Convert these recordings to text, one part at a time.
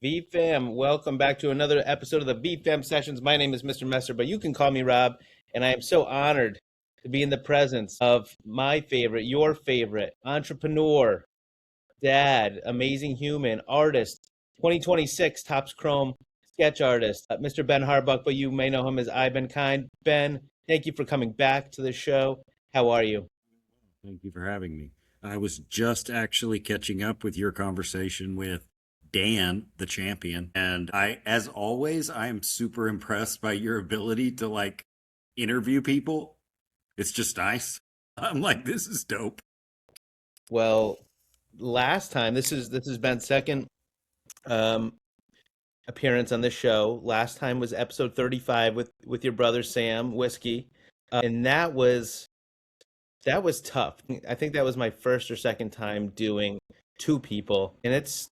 VFam, welcome back to another episode of the VFam sessions. My name is Mr. Messer, but you can call me Rob, and I am so honored to be in the presence of my favorite, your favorite entrepreneur, dad, amazing human, artist, 2026 Topps Chrome sketch artist, Mr. Ben Harbuck, but you may know him as iBenKind. Ben, thank you for coming back to the show. How are you? Thank you for having me. I was just actually catching up with your conversation with Dan, the champion. And as always, I am super impressed by your ability to interview people. It's just nice. I'm like, this is dope. Well, last time this is Ben's second um, appearance on this show. Last time was episode 35 with your brother Sam Whiskey, and that was tough. I think that was my first or second time doing two people, and it's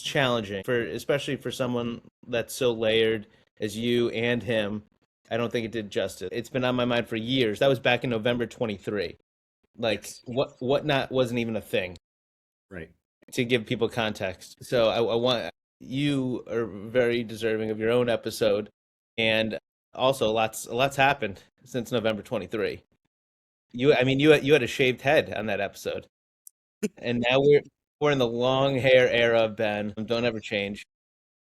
challenging for especially for someone that's so layered as you and him. I don't think it did justice. It's been on my mind for years. That was back in November 23. Like Yes. whatnot wasn't even a thing Right. to give people context. So I want you are very deserving of your own episode, and also lots happened since November 23. I mean, you had a shaved head on that episode, and now we're in the long hair era of Ben. Don't ever change.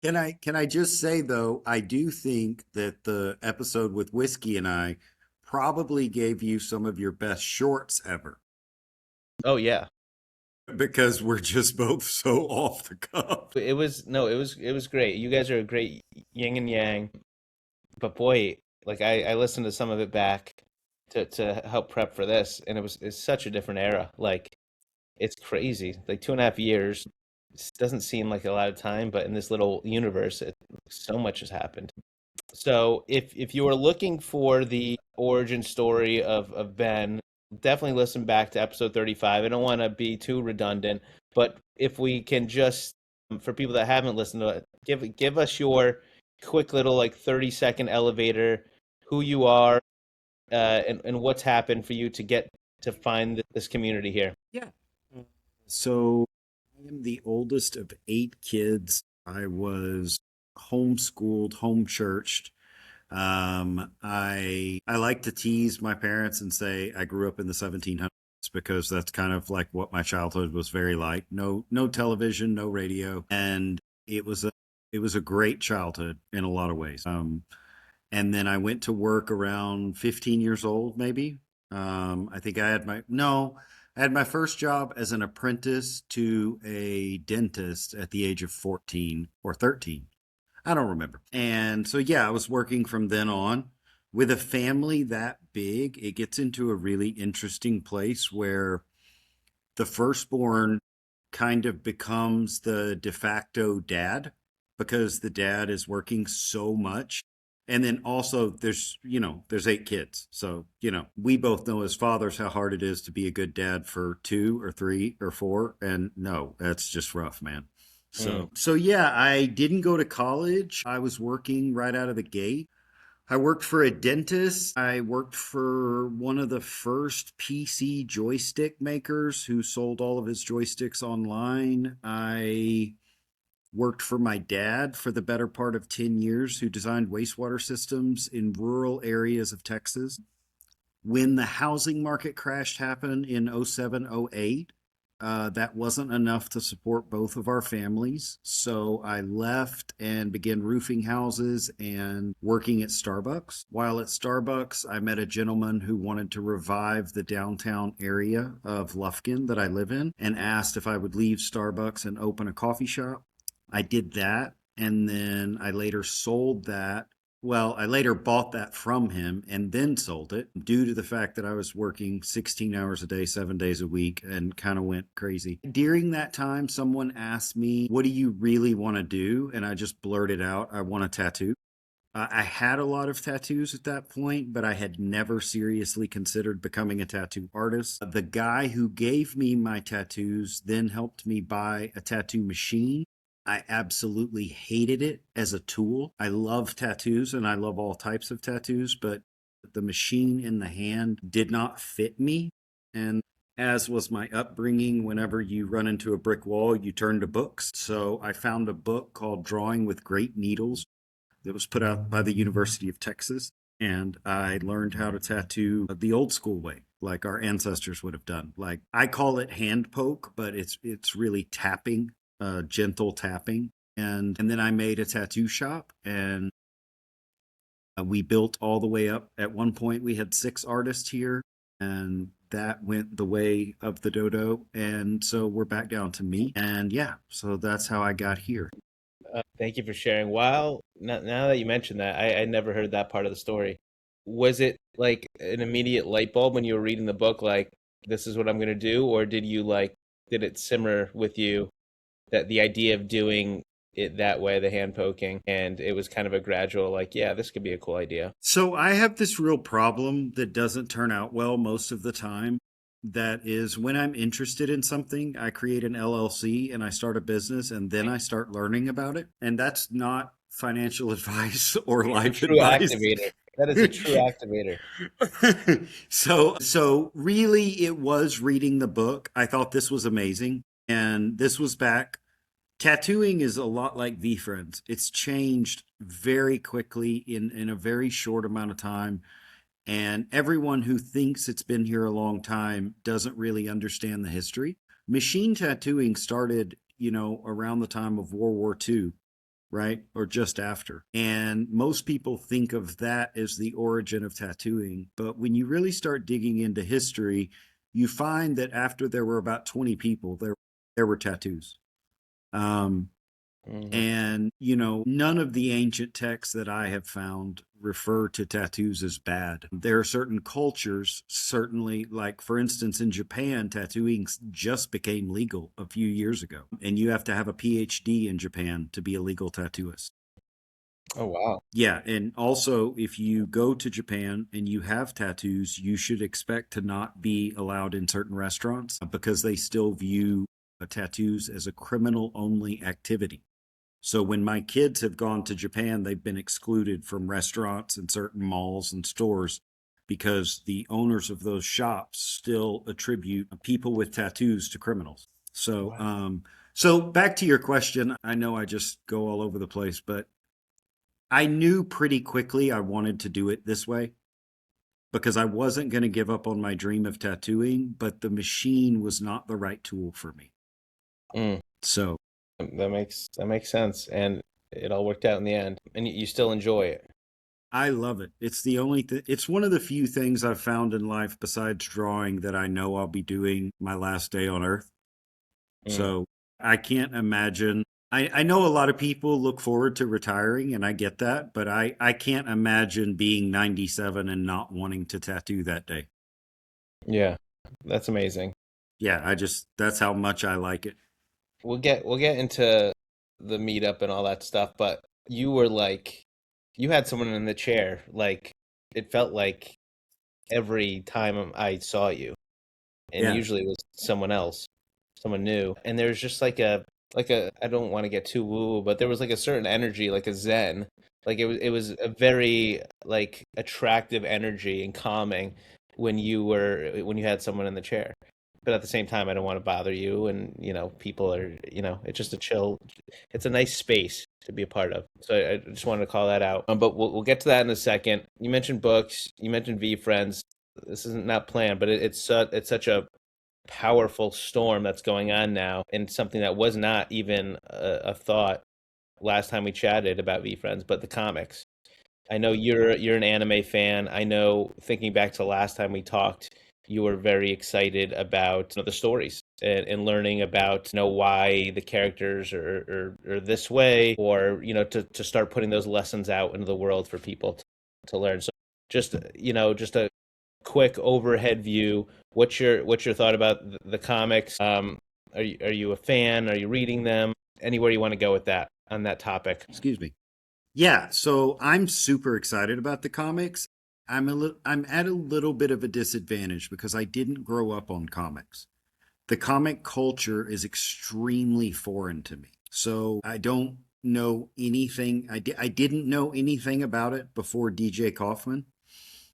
Can I just say though, I do think that the episode with Whiskey and I probably gave you some of your best shorts ever Oh yeah, because we're just both so off the cuff. it was no, it was great. You guys are a great yin and yang. But boy, like I listened to some of it back to help prep for this, and it's such a different era. Like it's crazy. Like 2.5 years doesn't seem like a lot of time, but in this little universe, so much has happened. So if you are looking for the origin story of Ben, definitely listen back to episode 35. I don't want to be too redundant, but if we can just for people that haven't listened to it, give us your quick little like 30-second elevator, who you are, and what's happened for you to get to find this community here. Yeah. So I am the oldest of eight kids. I was homeschooled, home churched. I like to tease my parents and say I grew up in the 1700s because that's kind of like what my childhood was very like. No television, no radio, and it was a it was a great childhood in a lot of ways. And then I went to work around 15 years old, maybe. I think I had my no, I had my first job as an apprentice to a dentist at the age of 14 or 13. I don't remember. And so, yeah, I was working from then on. With a family that big, it gets into a really interesting place where the firstborn kind of becomes the de facto dad because the dad is working so much. And then also there's eight kids. So, we both know as fathers how hard it is to be a good dad for two or three or four. And no, that's just rough, man. Mm. So yeah, I didn't go to college. I was working right out of the gate. I worked for a dentist. I worked for one of the first PC joystick makers who sold all of his joysticks online. I worked for my dad for the better part of 10 years, who designed wastewater systems in rural areas of Texas. When the housing market crash happened in '07, '08, that wasn't enough to support both of our families. So I left and began roofing houses and working at Starbucks. While at Starbucks, I met a gentleman who wanted to revive the downtown area of Lufkin that I live in and asked if I would leave Starbucks and open a coffee shop. I did that. And then I later sold that. Well, I later bought that from him and then sold it due to the fact that I was working 16 hours a day, 7 days a week, and kind of went crazy. During that time, someone asked me, "What do you really want to do?" And I just blurted out, "I want a tattoo." I had a lot of tattoos at that point, but I had never seriously considered becoming a tattoo artist. The guy who gave me my tattoos then helped me buy a tattoo machine. I absolutely hated it as a tool. I love tattoos and I love all types of tattoos, but the machine in the hand did not fit me. And as was my upbringing. Whenever you run into a brick wall, you turn to books. So I found a book called Drawing with Great Needles that was put out by the University of Texas. And I learned how to tattoo the old school way, like our ancestors would have done. Like I call it hand poke, but it's really tapping, gentle tapping. And then I made a tattoo shop, and we built all the way up. At one point, we had 6 artists here, and that went the way of the dodo. And so we're back down to me. And yeah, so that's how I got here. Thank you for sharing. Wow, now that you mentioned that, I never heard that part of the story. Was it like an immediate light bulb when you were reading the book, like, this is what I'm gonna do, or did it simmer with you that the idea of doing it that way, the hand poking, and it was kind of a gradual, like, yeah, this could be a cool idea. So I have this real problem that doesn't turn out well most of the time. That is, when I'm interested in something, I create an LLC and I start a business, and then I start learning about it. And that's not financial advice or A life true advice. activator. That is a true activator. So really it was reading the book. I thought this was amazing. And this was back. Tattooing is a lot like VeeFriends. It's changed very quickly in a very short amount of time. And everyone who thinks it's been here a long time doesn't really understand the history. Machine tattooing started, around the time of World War II, right? Or just after. And most people think of that as the origin of tattooing. But when you really start digging into history, you find that after there were about 20 people, there were tattoos. Um, Hmm. and, none of the ancient texts that I have found refer to tattoos as bad. There are certain cultures, certainly, like for instance, in Japan, tattooing just became legal a few years ago. And you have to have a PhD in Japan to be a legal tattooist. Oh, wow. Yeah. And also, if you go to Japan and you have tattoos, you should expect to not be allowed in certain restaurants because they still view tattoos as a criminal only activity. So when my kids have gone to Japan, they've been excluded from restaurants and certain malls and stores because the owners of those shops still attribute people with tattoos to criminals. So, Wow. so back to your question. I know I just go all over the place, but I knew pretty quickly I wanted to do it this way because I wasn't going to give up on my dream of tattooing, but the machine was not the right tool for me. Mm, So that makes sense, and it all worked out in the end, and you still enjoy it. I love it. It's the only it's one of the few things I've found in life besides drawing that I know I'll be doing my last day on earth. Mm, So I can't imagine. I know a lot of people look forward to retiring, and I get that, but I can't imagine being 97 and not wanting to tattoo that day. yeah, that's amazing. Yeah, that's how much I like it. We'll get into the meetup and all that stuff, but you were like, you had someone in the chair, like it felt like every time I saw you, and Yeah. usually it was someone else, someone new, and there's just like a I don't want to get too woo, but there was like a certain energy, like a zen, like it was a very like attractive energy and calming when you had someone in the chair. But at the same time, I don't want to bother you, and people are, it's just a chill, it's a nice space to be a part of. So I just wanted to call that out. But we'll get to that in a second. You mentioned books, you mentioned VeeFriends. This isn't not planned, but it's such a powerful storm that's going on now, and something that was not even a thought last time we chatted about VeeFriends, but the comics. I know you're an anime fan. I know, thinking back to last time we talked, you were very excited about, the stories, and learning about, why the characters are this way, or to start putting those lessons out into the world for people to learn. So just a quick overhead view. What's your thought about the comics? Are you a fan? Are you reading them? Anywhere you want to go with that on that topic? Excuse me. Yeah, so I'm super excited about the comics. I'm at a little bit of a disadvantage because I didn't grow up on comics. The comic culture is extremely foreign to me. So I don't know anything. I didn't know anything about it before DJ Kaufman.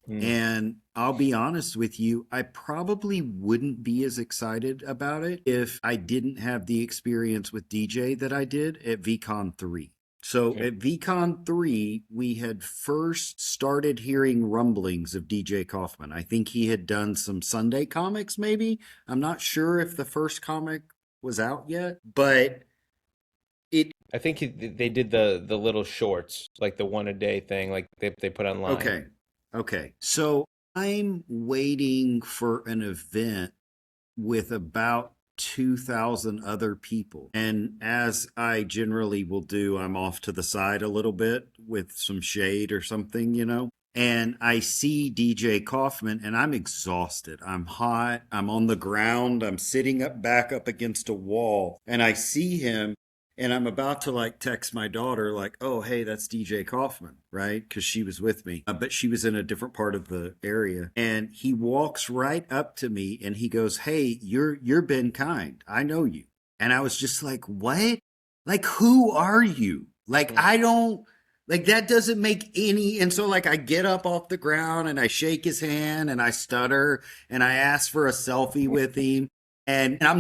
Hmm. And I'll be honest with you, I probably wouldn't be as excited about it if I didn't have the experience with DJ that I did at VCon 3. So Mm. at VCon 3, we had first started hearing rumblings of DJ Kaufman. I think he had done some Sunday comics, maybe. I'm not sure if the first comic was out yet, but it, I think they did the little shorts, like the one a day thing, like they put online. okay. Okay. So I'm waiting for an event with about 2,000 other people. And as I generally will do, I'm off to the side a little bit with some shade or something, you know. And I see DJ Kaufman and I'm exhausted. I'm hot. I'm on the ground. I'm sitting up back up against a wall. And I see him and I'm about to like text my daughter, like, oh, hey, that's DJ Kaufman, right? Because she was with me, but she was in a different part of the area. And he walks right up to me and he goes, hey, you're Ben Kind. I know you. And I was just like, what? Like, who are you? Like, Mm. I don't, like, that doesn't make any. And so, like, I get up off the ground and I shake his hand and I stutter and I ask for a selfie with him. And I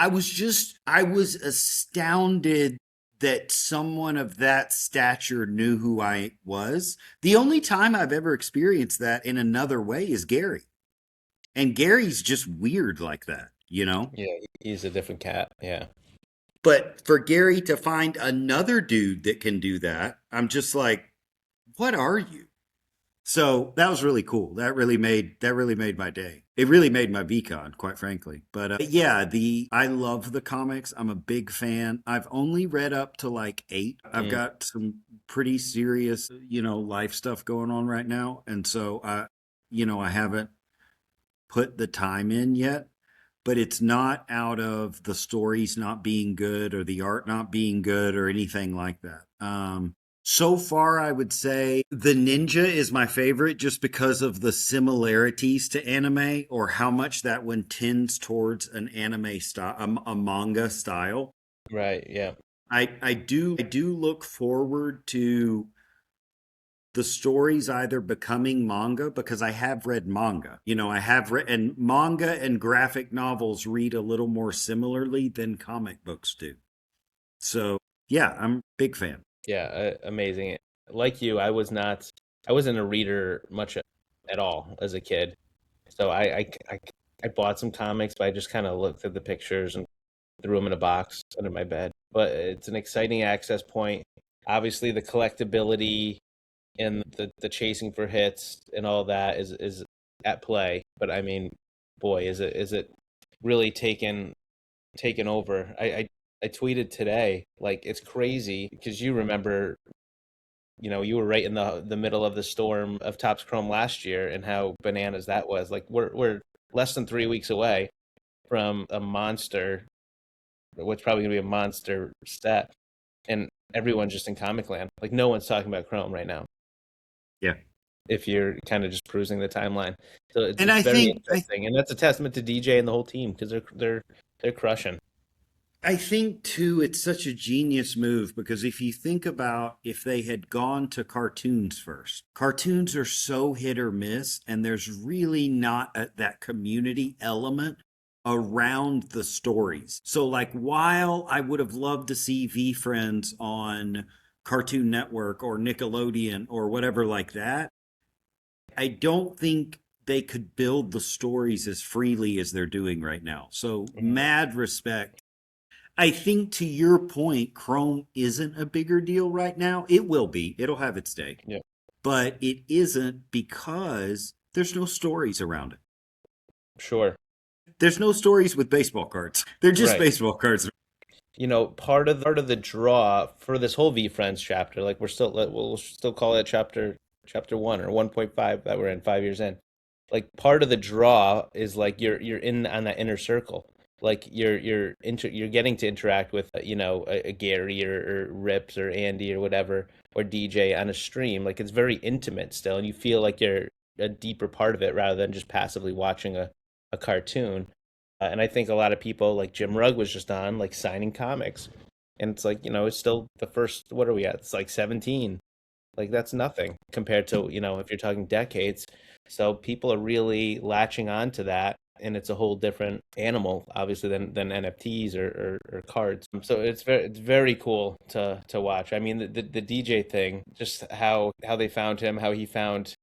was astounded that someone of that stature knew who I was. The only time I've ever experienced that in another way is Gary. And Gary's just weird like that, you know? Yeah, he's a different cat. Yeah. But for Gary to find another dude that can do that, I'm just like, what are you? So that was really cool. That really made my day. It really made my VCon, quite frankly. But yeah, the I love the comics. I'm a big fan. I've only read up to like 8. I've Mm. got some pretty serious, you know, life stuff going on right now, and so I haven't put the time in yet. But it's not out of the stories not being good or the art not being good or anything like that. So far, I would say the ninja is my favorite just because of the similarities to anime or how much that one tends towards an anime style, a manga style. Right. Yeah. I do look forward to the stories either becoming manga because I have read manga. You know, I have read, and manga and graphic novels read a little more similarly than comic books do. So, yeah, I'm a big fan. Yeah. Amazing. Like you, I wasn't a reader much at all as a kid. So I bought some comics, but I just kind of looked at the pictures and threw them in a box under my bed. But it's an exciting access point. Obviously, the collectability and the chasing for hits and all that is at play. But I mean, boy, is it really taken over? I tweeted today, like it's crazy because you remember, you were right in the middle of the storm of Topps Chrome last year and how bananas that was. Like we're less than 3 weeks away from a monster, what's probably gonna be a monster stat, and everyone's just in Comic Land. Like no one's talking about Chrome right now. Yeah. If you're kind of just cruising the timeline, so it's And it's I very think I interesting, and that's a testament to DJ and the whole team because they're crushing. I think too it's such a genius move because if you think about if they had gone to cartoons first, cartoons are so hit or miss and there's really not that community element around the stories. So like while I would have loved to see VeeFriends on Cartoon Network or Nickelodeon or whatever like that, I don't think they could build the stories as freely as they're doing right now. So Mhm. mad respect. I think to your point, Chrome isn't a bigger deal right now. It will be. It'll have its day. Yeah, But it isn't because there's no stories around it. sure. There's no stories with baseball cards. They're just Right. baseball cards. Part of the draw for this whole VFriends chapter, like we'll still call it chapter 1 or 1.5 that we're in 5 years in. Like part of the draw is like you're in on that inner circle. Like you're getting to interact with a Gary or Rips or Andy or whatever or DJ on a stream. Like it's very intimate still, and you feel like you're a deeper part of it rather than just passively watching a cartoon. And I think a lot of people, like Jim Rugg was just on, like signing comics. And it's like, it's still the first, what are we at? It's like 17. Like that's nothing compared to, if you're talking decades. So people are really latching on to that, and it's a whole different animal, obviously, than NFTs or cards. So it's very cool to watch. I mean, the DJ thing, just how they found him, how he found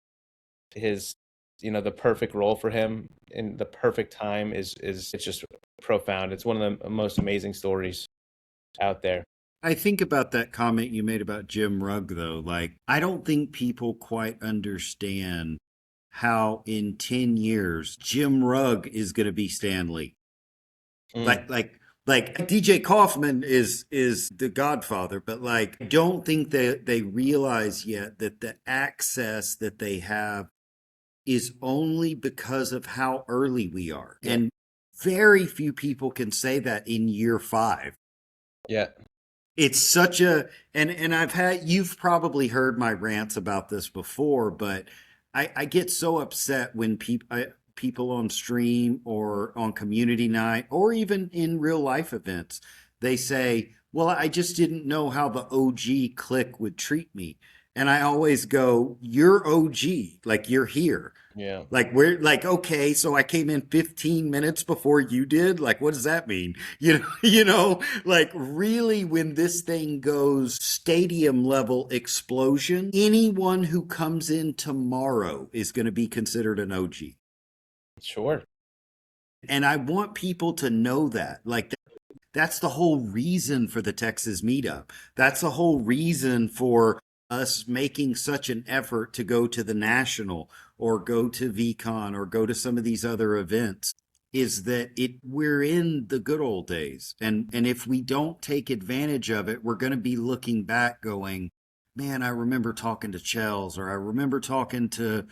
his, the perfect role for him in the perfect time is it's just profound. It's one of the most amazing stories out there. I think about that comment you made about Jim Rugg, though. Like, I don't think people quite understand how in 10 years Jim Rugg is going to be Stan Lee. Mm, Like DJ Kaufman is the Godfather, but like I don't think they realize yet that the access that they have is only because of how early we are. yeah, And very few people can say that in year 5. yeah, It's such a and I've had you've probably heard my rants about this before, but I get so upset when people on stream or on community night or even in real life events, they say, "Well, I just didn't know how the OG clique would treat me." And I always go, "You're OG, like you're here." yeah. Like we're like, okay, so I came in 15 minutes before you did. Like, what does that mean? Like really when this thing goes stadium level explosion, anyone who comes in tomorrow is going to be considered an OG. Sure. And I want people to know that. Like that's the whole reason for the Texas meetup. That's the whole reason for us making such an effort to go to the national or go to VCon or go to some of these other events is that we're in the good old days. And if we don't take advantage of it, we're going to be looking back going, man, I remember talking to Chels, or I remember talking to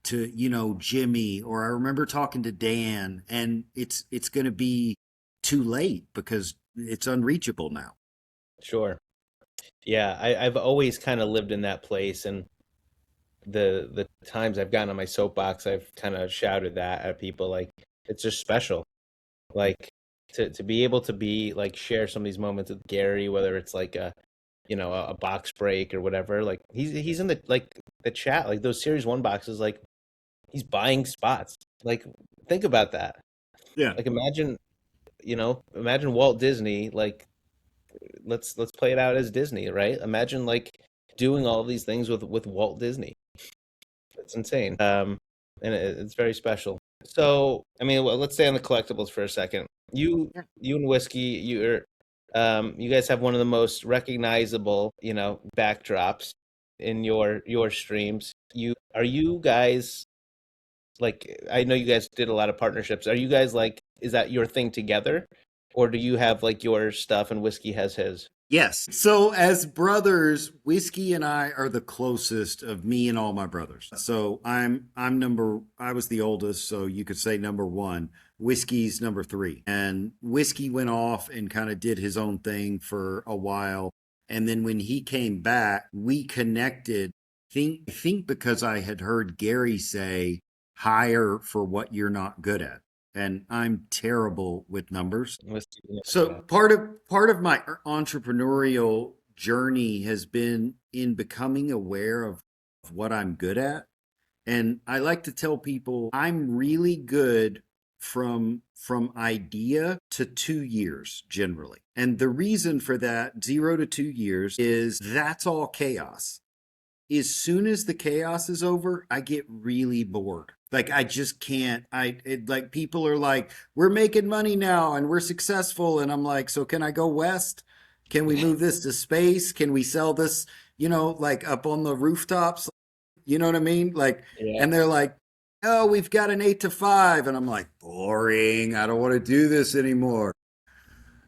Jimmy, or I remember talking to Dan, and it's going to be too late because it's unreachable now. Sure. Yeah, I've always kind of lived in that place, and the times I've gotten on my soapbox, I've kind of shouted that at people. Like it's just special. Like to be able to be like share some of these moments with Gary, whether it's like a box break or whatever. Like he's in the chat, like those Series 1 boxes, like he's buying spots. Like think about that. Yeah. Like imagine Walt Disney, like let's play it out as Disney, right? Imagine like doing all of these things with Walt Disney. It's insane. And it's very special. So, I mean, well, let's stay on the collectibles for a second. You and Whiskey, you guys have one of the most recognizable, backdrops in your streams. Are you guys like, I know you guys did a lot of partnerships. Are you guys like, is that your thing together? Or do you have like your stuff and Whiskey has his? Yes. So as brothers, Whiskey and I are the closest of me and all my brothers. So I was the oldest, so you could say number 1. Whiskey's number 3. And Whiskey went off and kind of did his own thing for a while. And then when he came back, we connected. I think because I had heard Gary say hire for what you're not good at. And I'm terrible with numbers. Whiskey, So yeah. part of my entrepreneurial journey has been in becoming aware of what I'm good at. And I like to tell people I'm really good from idea to 2 years generally. And the reason for that 0 to 2 years is that's all chaos. As soon as the chaos is over, I get really bored. Like I just can't. Like people are like, "We're making money now and we're successful," and I'm like, "So can I go west? Can we move this to space? Can we sell this? Like up on the rooftops? You know what I mean? Like, Yeah. and they're like, "Oh, we've got an 8 to 5," and I'm like, "Boring. I don't want to do this anymore."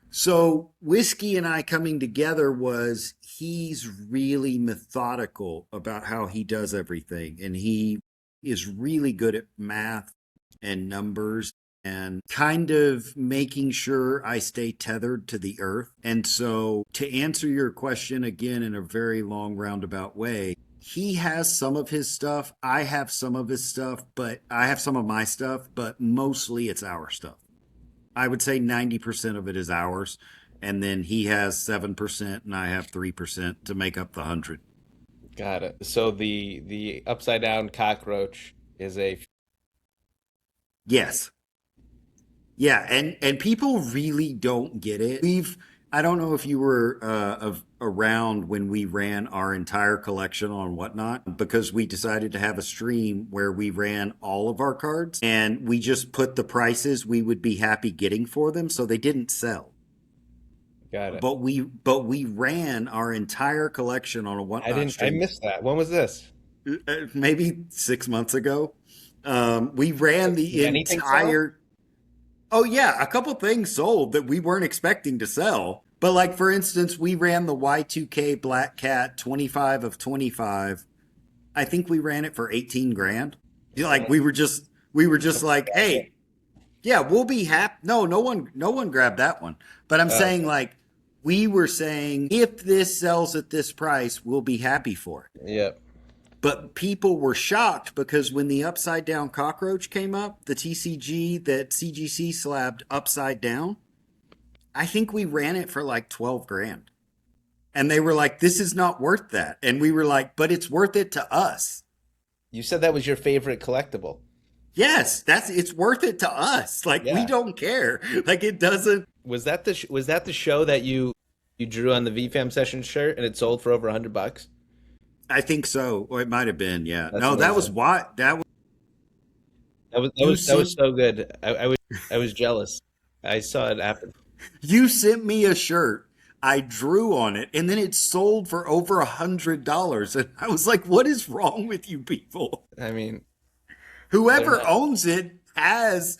So Whiskey and I coming together was he's really methodical about how he does everything. And he is really good at math and numbers and kind of making sure I stay tethered to the earth. And so to answer your question again in a very long roundabout way, he has some of his stuff. I have some of his stuff, but I have some of my stuff, but mostly it's our stuff. I would say 90% of it is ours. And then he has 7% and I have 3% to make up the 100. Got it. So the upside down cockroach is a Yes. Yeah, and people really don't get it. I don't know if you were around when we ran our entire collection on Whatnot, because we decided to have a stream where we ran all of our cards and we just put the prices we would be happy getting for them, so they didn't sell. got it. But we ran our entire collection on a Whatnot I stream, missed that. When was this? maybe 6 months ago. We ran Did the anything sell? entire. Oh yeah, a couple things sold that we weren't expecting to sell. But like for instance, we ran the Y2K Black Cat 25 of 25. I think we ran it for 18 grand. Like we were just like, "Hey, yeah, we'll be happy." No one grabbed that one. But I'm Oh, saying like we were saying if this sells at this price, we'll be happy for it. yeah. But people were shocked because when the upside down cockroach came up, the TCG that CGC slabbed upside down, I think we ran it for like 12 grand. And they were like, this is not worth that. And we were like, but it's worth it to us. You said that was your favorite collectible. Yes, it's worth it to us. Like we Yeah. don't care. Like it doesn't. Was that the show that you drew on the VFam session shirt and it sold for over $100? I think so. Or it might have been. Yeah. That's No, that was amazing. why that was you That was sent so good. I was jealous. I saw it happen. You sent me a shirt. I drew on it, and then it sold for over $100. And I was like, "What is wrong with you people? I mean, they're Whoever not. owns it has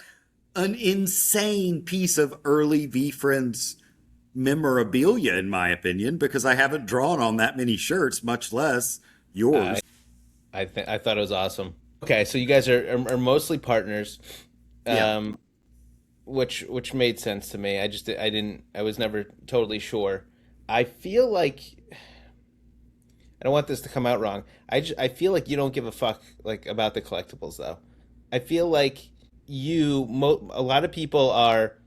an insane piece of early VeeFriends memorabilia, in my opinion, because I haven't drawn on that many shirts, much less yours." I I thought it was awesome. Okay, so you guys are mostly partners, Yeah, um, which made sense to me. I didn't I was never totally sure. I feel like I don't want this to come out wrong. I feel like you don't give a fuck like about the collectibles though. I feel like a lot of people are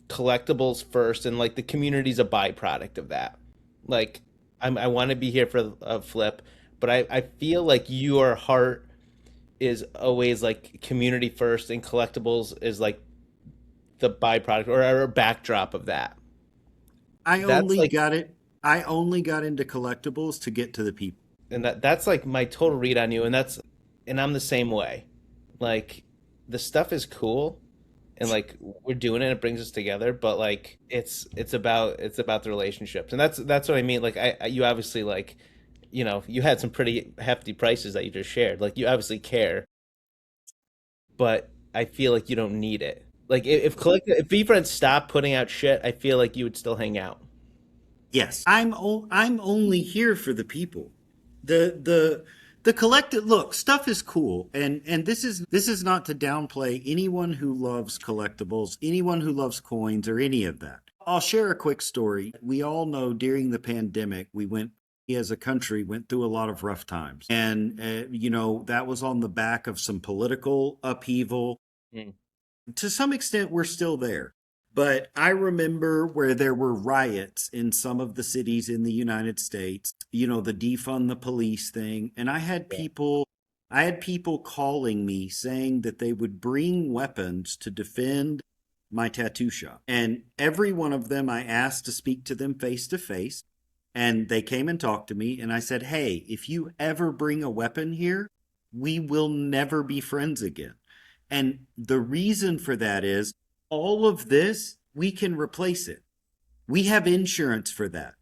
collectibles first, and like the community's a byproduct of that. Like I want to be here for a flip, but I feel like your heart is always like community first, and collectibles is like the byproduct or a backdrop of that. I That's only like got it. I only got into collectibles to get to the people. and that's like my total read on you, and I'm the same way. Like the stuff is cool, and like we're doing it, it brings us together, but like it's about the relationships, and that's what I mean. Like you obviously like you had some pretty hefty prices that you just shared. Like you obviously care, but I feel like you don't need it. Like if VeeFriends stopped putting out shit, I feel like you would still hang out. Yes, I'm only here for the people. The collective look stuff is cool, and this is not to downplay anyone who loves collectibles, anyone who loves coins, or any of that. I'll share a quick story. We all know during the pandemic, we as a country went through a lot of rough times, and that was on the back of some political upheaval. Mm. To some extent we're still there. But I remember where there were riots in some of the cities in the United States, the defund the police thing. And Yeah. I had people calling me saying that they would bring weapons to defend my tattoo shop. And every one of them I asked to speak to them face to face. And they came and talked to me. And I said, hey, if you ever bring a weapon here, we will never be friends again. And the reason for that is all of this, we can replace it. We have insurance for that.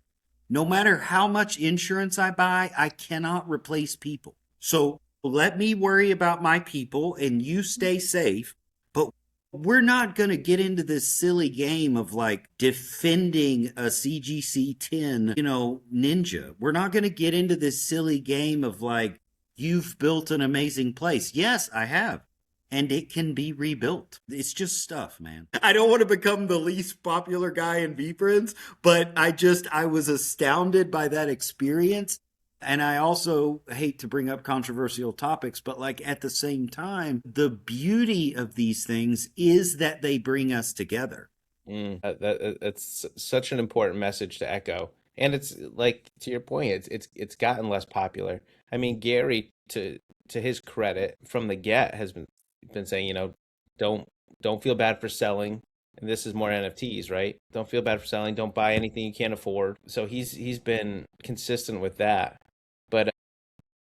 No matter how much insurance I buy, I cannot replace people. So let me worry about my people and you stay safe. But we're not going to get into this silly game of like defending a CGC 10, ninja. We're not going to get into this silly game of like, you've built an amazing place. Yes, I have, and it can be rebuilt. It's just stuff, man. I don't want to become the least popular guy in VFriends, but I was astounded by that experience. And I also hate to bring up controversial topics, but like at the same time, the beauty of these things is that they bring us together. That's such an important message to echo. And it's like to your point, it's gotten less popular. I mean, Gary, to his credit, from the get has been saying, don't don't feel bad for selling. And this is more NFTs, right? Don't feel bad for selling. Don't buy anything you can't afford. So he's been consistent with that. But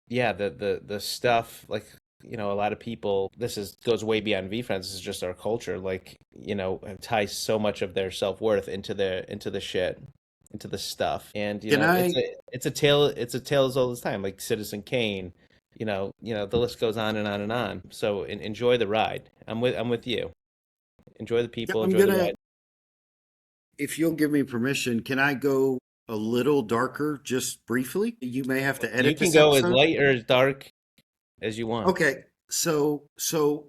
yeah, the stuff like a lot of people, this is goes way beyond VFriends. This is just our culture. Like ties so much of their self-worth into the shit, into the stuff. And Can I it's a tale as old as time. Like Citizen Kane, the list goes on and on and on. So enjoy the ride. I'm with you. Enjoy the yeah, people. I'm Enjoy the gonna ride. if you'll give me permission, can I go a little darker just briefly? You may have to You edit can this go as episode. light or as dark as you want. Okay. So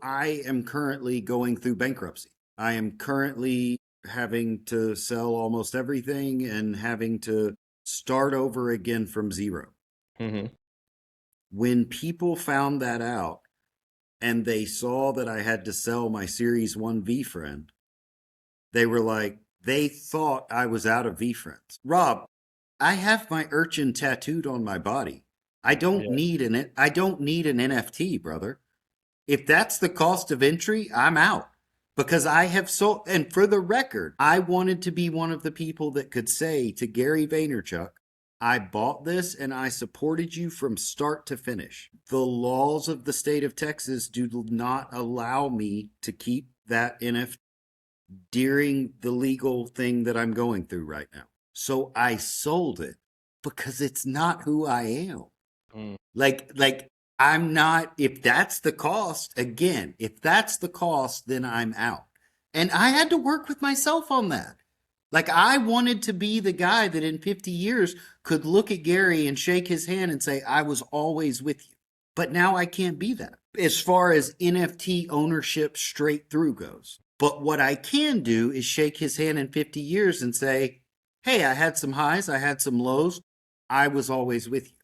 I am currently going through bankruptcy. I am currently having to sell almost everything and having to start over again from zero. Hmm. When people found that out and they saw that I had to sell my Series 1 V friend, they were like, they thought I was out of VeeFriends. Rob, I have my urchin tattooed on my body. Yeah. I don't need an NFT, brother. If that's the cost of entry, I'm out. Because I have sold, and for the record, I wanted to be one of the people that could say to Gary Vaynerchuk, I bought this and I supported you from start to finish. The laws of the state of Texas do not allow me to keep that NFT during the legal thing that I'm going through right now. So I sold it because it's not who I am. Mm. Like I'm not, if that's the cost, again, if that's the cost, then I'm out. And I had to work with myself on that. Like I wanted to be the guy that in 50 years could look at Gary and shake his hand and say, I was always with you. But now I can't be that as far as NFT ownership straight through goes. But what I can do is shake his hand in 50 years and say, hey, I had some highs, I had some lows. I was always with you.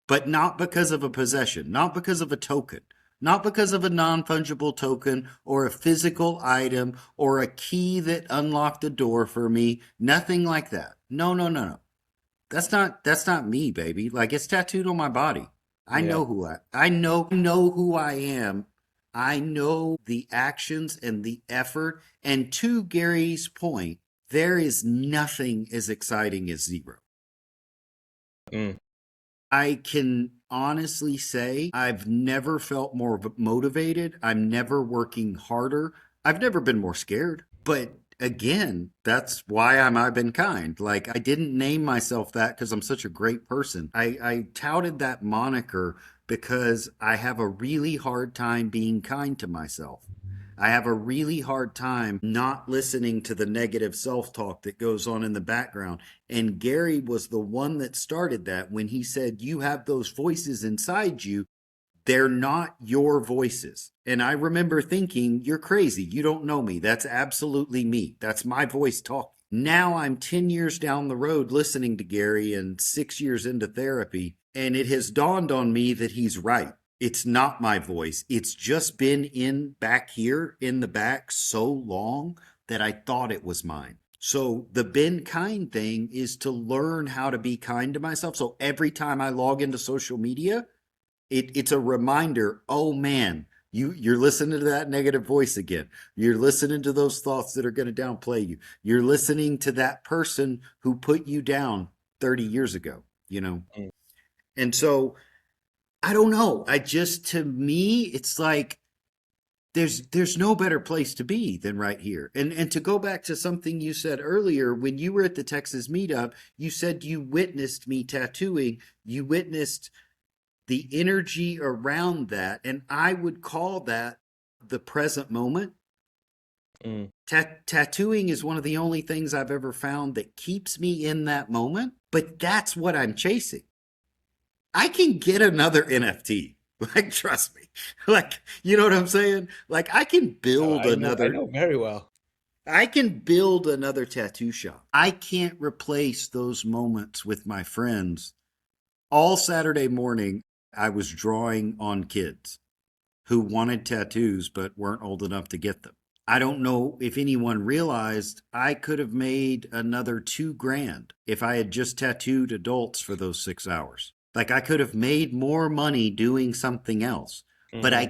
But not because of a possession, not because of a token, not because of a non fungible token or a physical item or a key that unlocked a door for me. Nothing like that. No, no, no, no. That's not me, baby. Like it's tattooed on my body. Yeah. I know who I am. I know the actions and the effort. And to Gary's point, there is nothing as exciting as zero. Mm. I can honestly say I've never felt more motivated. I'm never working harder. I've never been more scared. But again, that's why I've been kind. Like I didn't name myself that because I'm such a great person. I touted that moniker because I have a really hard time being kind to myself. I have a really hard time not listening to the negative self talk that goes on in the background. And Gary was the one that started that when he said, you have those voices inside you. They're not your voices. And I remember thinking, you're crazy. You don't know me. That's absolutely me. That's my voice talking. Now I'm 10 years down the road listening to Gary and 6 years into therapy. And it has dawned on me that he's right. It's not my voice. It's just been in back here in the back so long that I thought it was mine. So the Ben Kind thing is to learn how to be kind to myself. So every time I log into social media, it's a reminder, oh man, you're listening to that negative voice again. You're listening to those thoughts that are going to downplay you. You're listening to that person who put you down 30 years ago. Mm. And so I don't know. I just, to me, it's like there's no better place to be than right here. And to go back to something you said earlier, when you were at the Texas meetup, you said you witnessed me tattooing. You witnessed the energy around that, and I would call that the present moment. Mm. Tattooing is one of the only things I've ever found that keeps me in that moment, but that's what I'm chasing. I can get another NFT. Like, trust me. Like, you know what I'm saying? Like, I know very well. I can build another tattoo shop. I can't replace those moments with my friends. All Saturday morning, I was drawing on kids who wanted tattoos but weren't old enough to get them. I don't know if anyone realized I could have made another 2 grand if I had just tattooed adults for those 6 hours. Like I could have made more money doing something else. Hmm. But I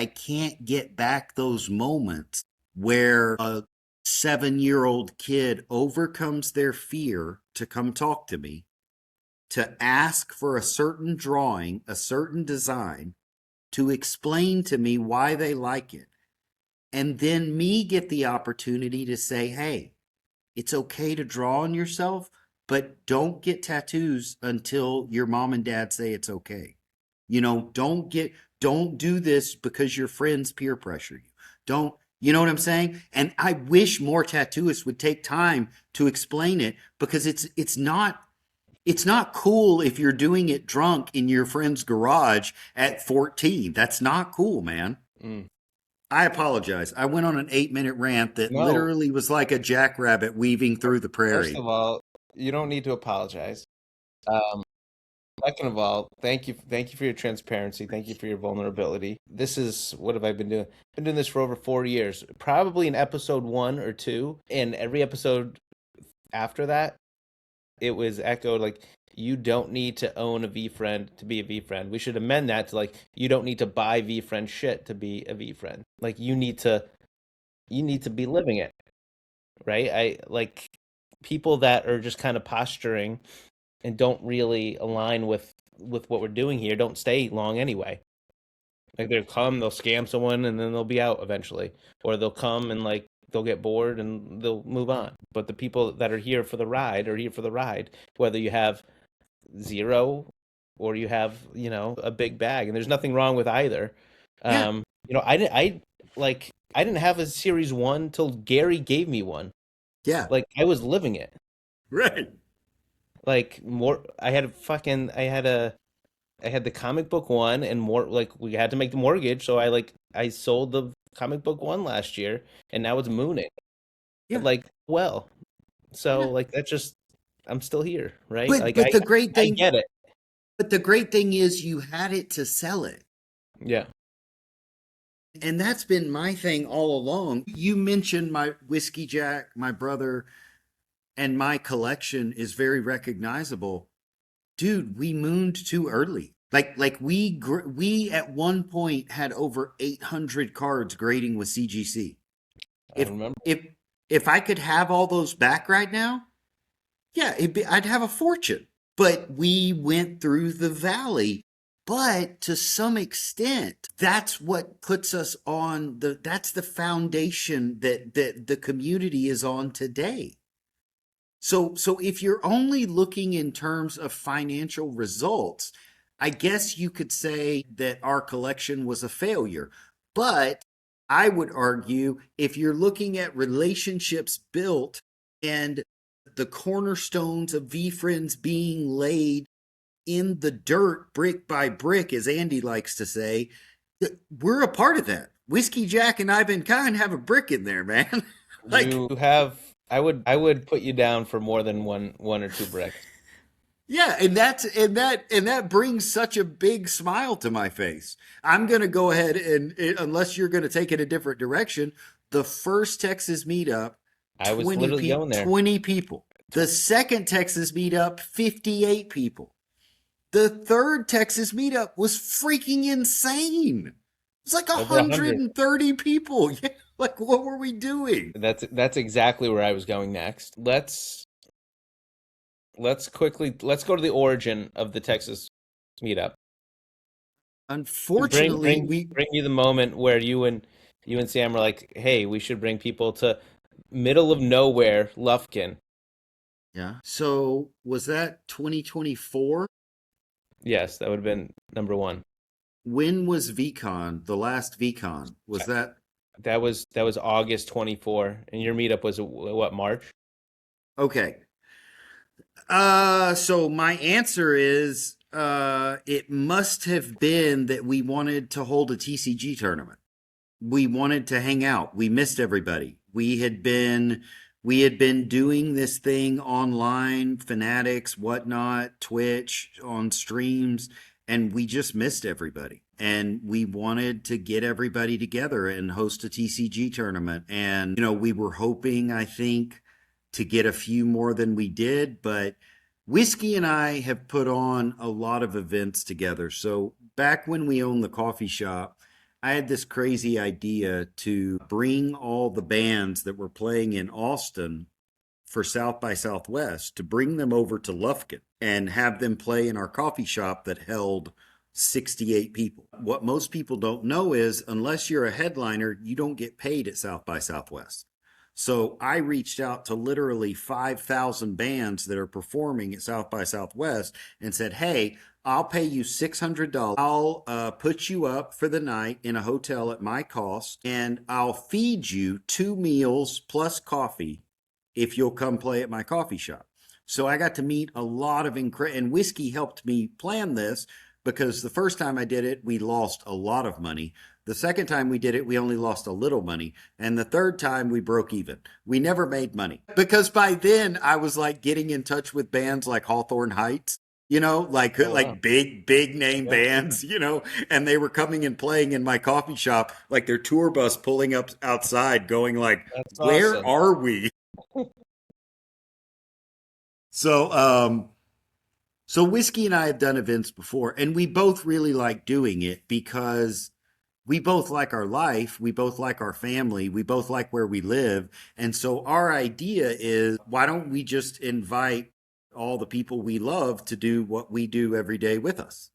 can't get back those moments where a 7 year old kid overcomes their fear to come talk to me, to ask for a certain drawing, a certain design, to explain to me why they like it, and then me get the opportunity to say, hey, it's okay to draw on yourself, but don't get tattoos until your mom and dad say it's okay. Don't do this because your friends peer pressure you. Don't, you know what I'm saying? And I wish more tattooists would take time to explain it, because it's not cool if you're doing it drunk in your friend's garage at 14. That's not cool, man. Mm. I apologize. I went on an 8 minute rant that No, literally was like a jackrabbit weaving through the first prairie. of all, you don't need to apologize. Um, Second of all, thank you for your transparency. Thank you for your vulnerability. This is what have I been doing? Been doing this for over 4 years. Probably in episode one or two, and every episode after that, it was echoed like you don't need to own a V friend to be a V friend. We should amend that to like you don't need to buy V friend shit to be a V friend. Like you need to be living it, right? I like people that are just kind of posturing and don't really align with what we're doing here don't stay long anyway. Like they'll come, they'll scam someone, and then they'll be out eventually, or they'll come and like they'll get bored and they'll move on. But the people that are here for the ride are here for the ride, whether you have zero or you have a big bag, and there's nothing wrong with either. Yeah, I didn't have a series one till Gary gave me one. yeah, Like I was living it. right. Like more, I had the comic book one and more like we had to make the mortgage, so I sold the comic book one last year and now it's mooning. Yeah, Like, well, so yeah. like that's just I'm still here, right? But Like but I the great I thing, get it. but the great thing is you had it to sell it. Yeah. And that's been my thing all along. You mentioned my whiskey jack, my brother, and my collection is very recognizable. Dude, we mooned too early. We at one point had over 800 cards grading with CGC. I If remember. if if I could have all those back right now, yeah, I'd have a fortune. But we went through the valley. But to some extent, that's what puts us on that's the foundation that the community is on today. So if you're only looking in terms of financial results, I guess you could say that our collection was a failure. But I would argue if you're looking at relationships built and the cornerstones of VeeFriends being laid in the dirt brick by brick, as Andy likes to say, we're a part of that. Whiskey Jack and iBenKind have a brick in there, man. Like, You have I would put you down for more than one or two bricks. yeah, and that brings such a big smile to my face. I'm going to go ahead and unless you're going to take it a different direction, the first Texas meetup, I was literally going there. 20 people. The second Texas meetup, 58 people. The third Texas meetup was freaking insane. It's like Over 100. 130 people. Yeah, like what were we doing? That's exactly where I was going next. Let's go to the origin of the Texas meetup. Bring Unfortunately, bring we bring me the moment where you and Sam were like, "Hey, we should bring people to middle of nowhere, Lufkin." yeah. So was that 2024? Yes, that would have been number one. When was VCon? The last VCon was that? That was August 24, and your meetup was what, March? Okay. So my answer is it must have been that we wanted to hold a TCG tournament. We wanted to hang out. We missed everybody. We had been doing this thing online, Fanatics, whatnot, Twitch, on streams, and we just missed everybody. And we wanted to get everybody together and host a TCG tournament. And, we were hoping, I think, to get a few more than we did, but Whiskey and I have put on a lot of events together. So back when we owned the coffee shop, I had this crazy idea to bring all the bands that were playing in Austin for South by Southwest, to bring them over to Lufkin and have them play in our coffee shop that held 68 people. What most people don't know is, unless you're a headliner, you don't get paid at South by Southwest. So I reached out to literally 5,000 bands that are performing at South by Southwest and said, hey, I'll pay you $600. I'll put you up for the night in a hotel at my cost, and I'll feed you 2 meals plus coffee if you'll come play at my coffee shop. So I got to meet a lot of and Whiskey helped me plan this, because the first time I did it, we lost a lot of money. The second time we did it, we only lost a little money. And the third time we broke even. We never made money, because by then I was like getting in touch with bands like Hawthorne Heights, like Oh wow. big name Yeah, bands, and they were coming and playing in my coffee shop, like their tour bus pulling up outside going like, that's where awesome. are we? So, so Whiskey and I have done events before, and we both really like doing it because we both like our life, we both like our family, we both like where we live. And so our idea is, why don't we just invite all the people we love to do what we do every day with us?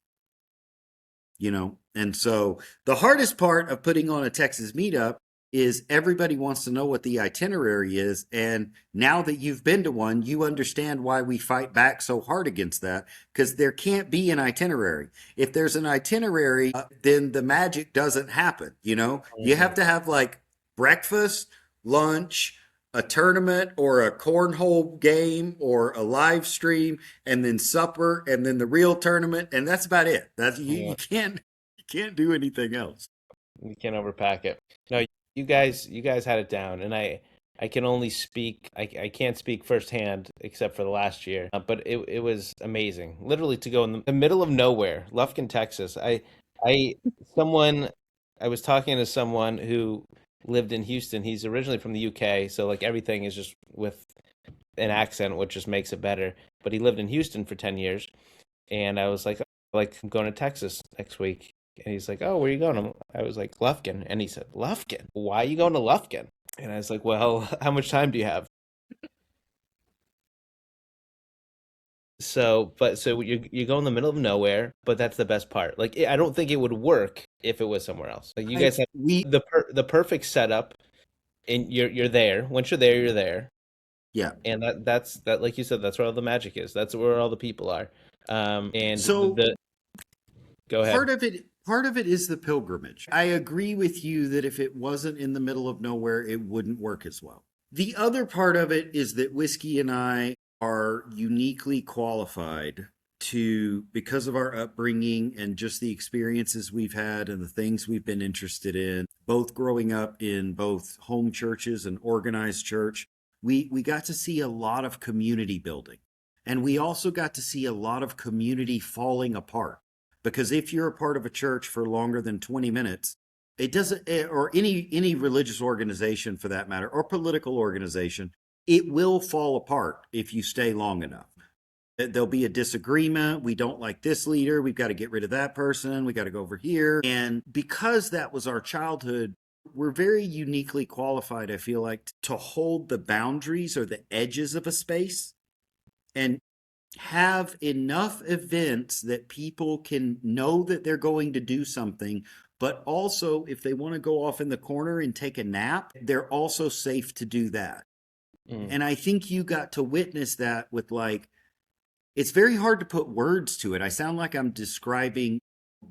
And so the hardest part of putting on a Texas meetup is everybody wants to know what the itinerary is. And now that you've been to one, you understand why we fight back so hard against that, because there can't be an itinerary. If there's an itinerary, then the magic doesn't happen. You have Mhm. to have like breakfast, lunch, a tournament or a cornhole game or a live stream, and then supper, and then the real tournament, and that's about it. That's you, Yeah, you can't do anything else. you can't overpack it. No, you guys had it down, and I can only speak. I can't speak firsthand except for the last year, but it was amazing. Literally to go in the middle of nowhere, Lufkin, Texas. I someone I was talking to someone who lived in Houston. He's originally from the UK, so like everything is just with an accent, which just makes it better. But he lived in Houston for 10 years, and I was like, I'm going to Texas next week. And he's like, oh, where are you going? I was like, Lufkin. And he said, Lufkin? Why are you going to Lufkin? And I was like, well, how much time do you have? So you go in the middle of nowhere, but that's the best part. Like, I don't think it would work if it was somewhere else. Like, you I guys have we the perfect setup, and you're there. Once you're there, you're there. Yeah. And that, like you said, that's where all the magic is. That's where all the people are. And So go ahead. part of it is the pilgrimage. I agree with you that if it wasn't in the middle of nowhere, it wouldn't work as well. The other part of it is that Whiskey and I are uniquely qualified to, because of our upbringing and just the experiences we've had and the things we've been interested in, both growing up in both home churches and organized church, we got to see a lot of community building. And we also got to see a lot of community falling apart. Because if you're a part of a church for longer than 20 minutes, it doesn't, or any religious organization for that matter, or political organization, it will fall apart if you stay long enough. There'll be a disagreement. We don't like this leader. We've got to get rid of that person. We got to go over here. And because that was our childhood, we're very uniquely qualified, I feel like, to hold the boundaries or the edges of a space and have enough events that people can know that they're going to do something, but also if they want to go off in the corner and take a nap, they're also safe to do that. Mm. And I think you got to witness that with like, it's very hard to put words to it. I sound like I'm describing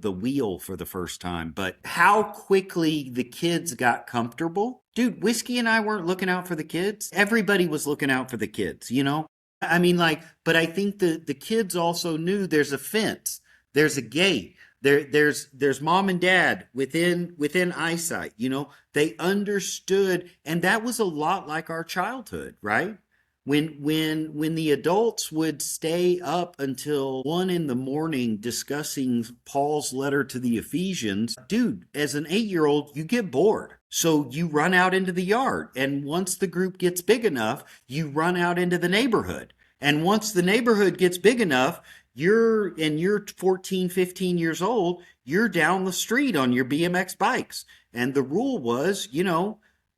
the wheel for the first time, but how quickly the kids got comfortable. Dude, Whiskey and I weren't looking out for the kids. Everybody was looking out for the kids. I mean, like, but I think the kids also knew there's a fence, there's a gate, there's mom and dad within eyesight. They understood, and that was a lot like our childhood, right? When the adults would stay up until 1 in the morning discussing Paul's letter to the Ephesians, dude, as an 8 year old, you get bored. So you run out into the yard. And once the group gets big enough, you run out into the neighborhood. And once the neighborhood gets big enough, you're 14, 15 years old, you're down the street on your BMX bikes. And the rule was,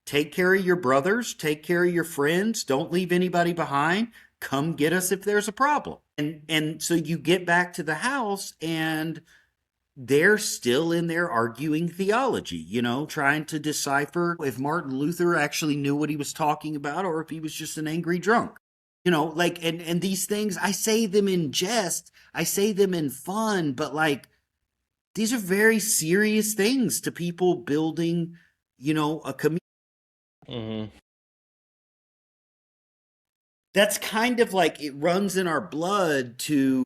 take care of your brothers, take care of your friends, don't leave anybody behind. Come get us if there's a problem. And so you get back to the house and they're still in there arguing theology, trying to decipher if Martin Luther actually knew what he was talking about or if he was just an angry drunk. And these things, I say them in jest, I say them in fun, but like these are very serious things to people building, a community. Hmm. That's kind of like it runs in our blood to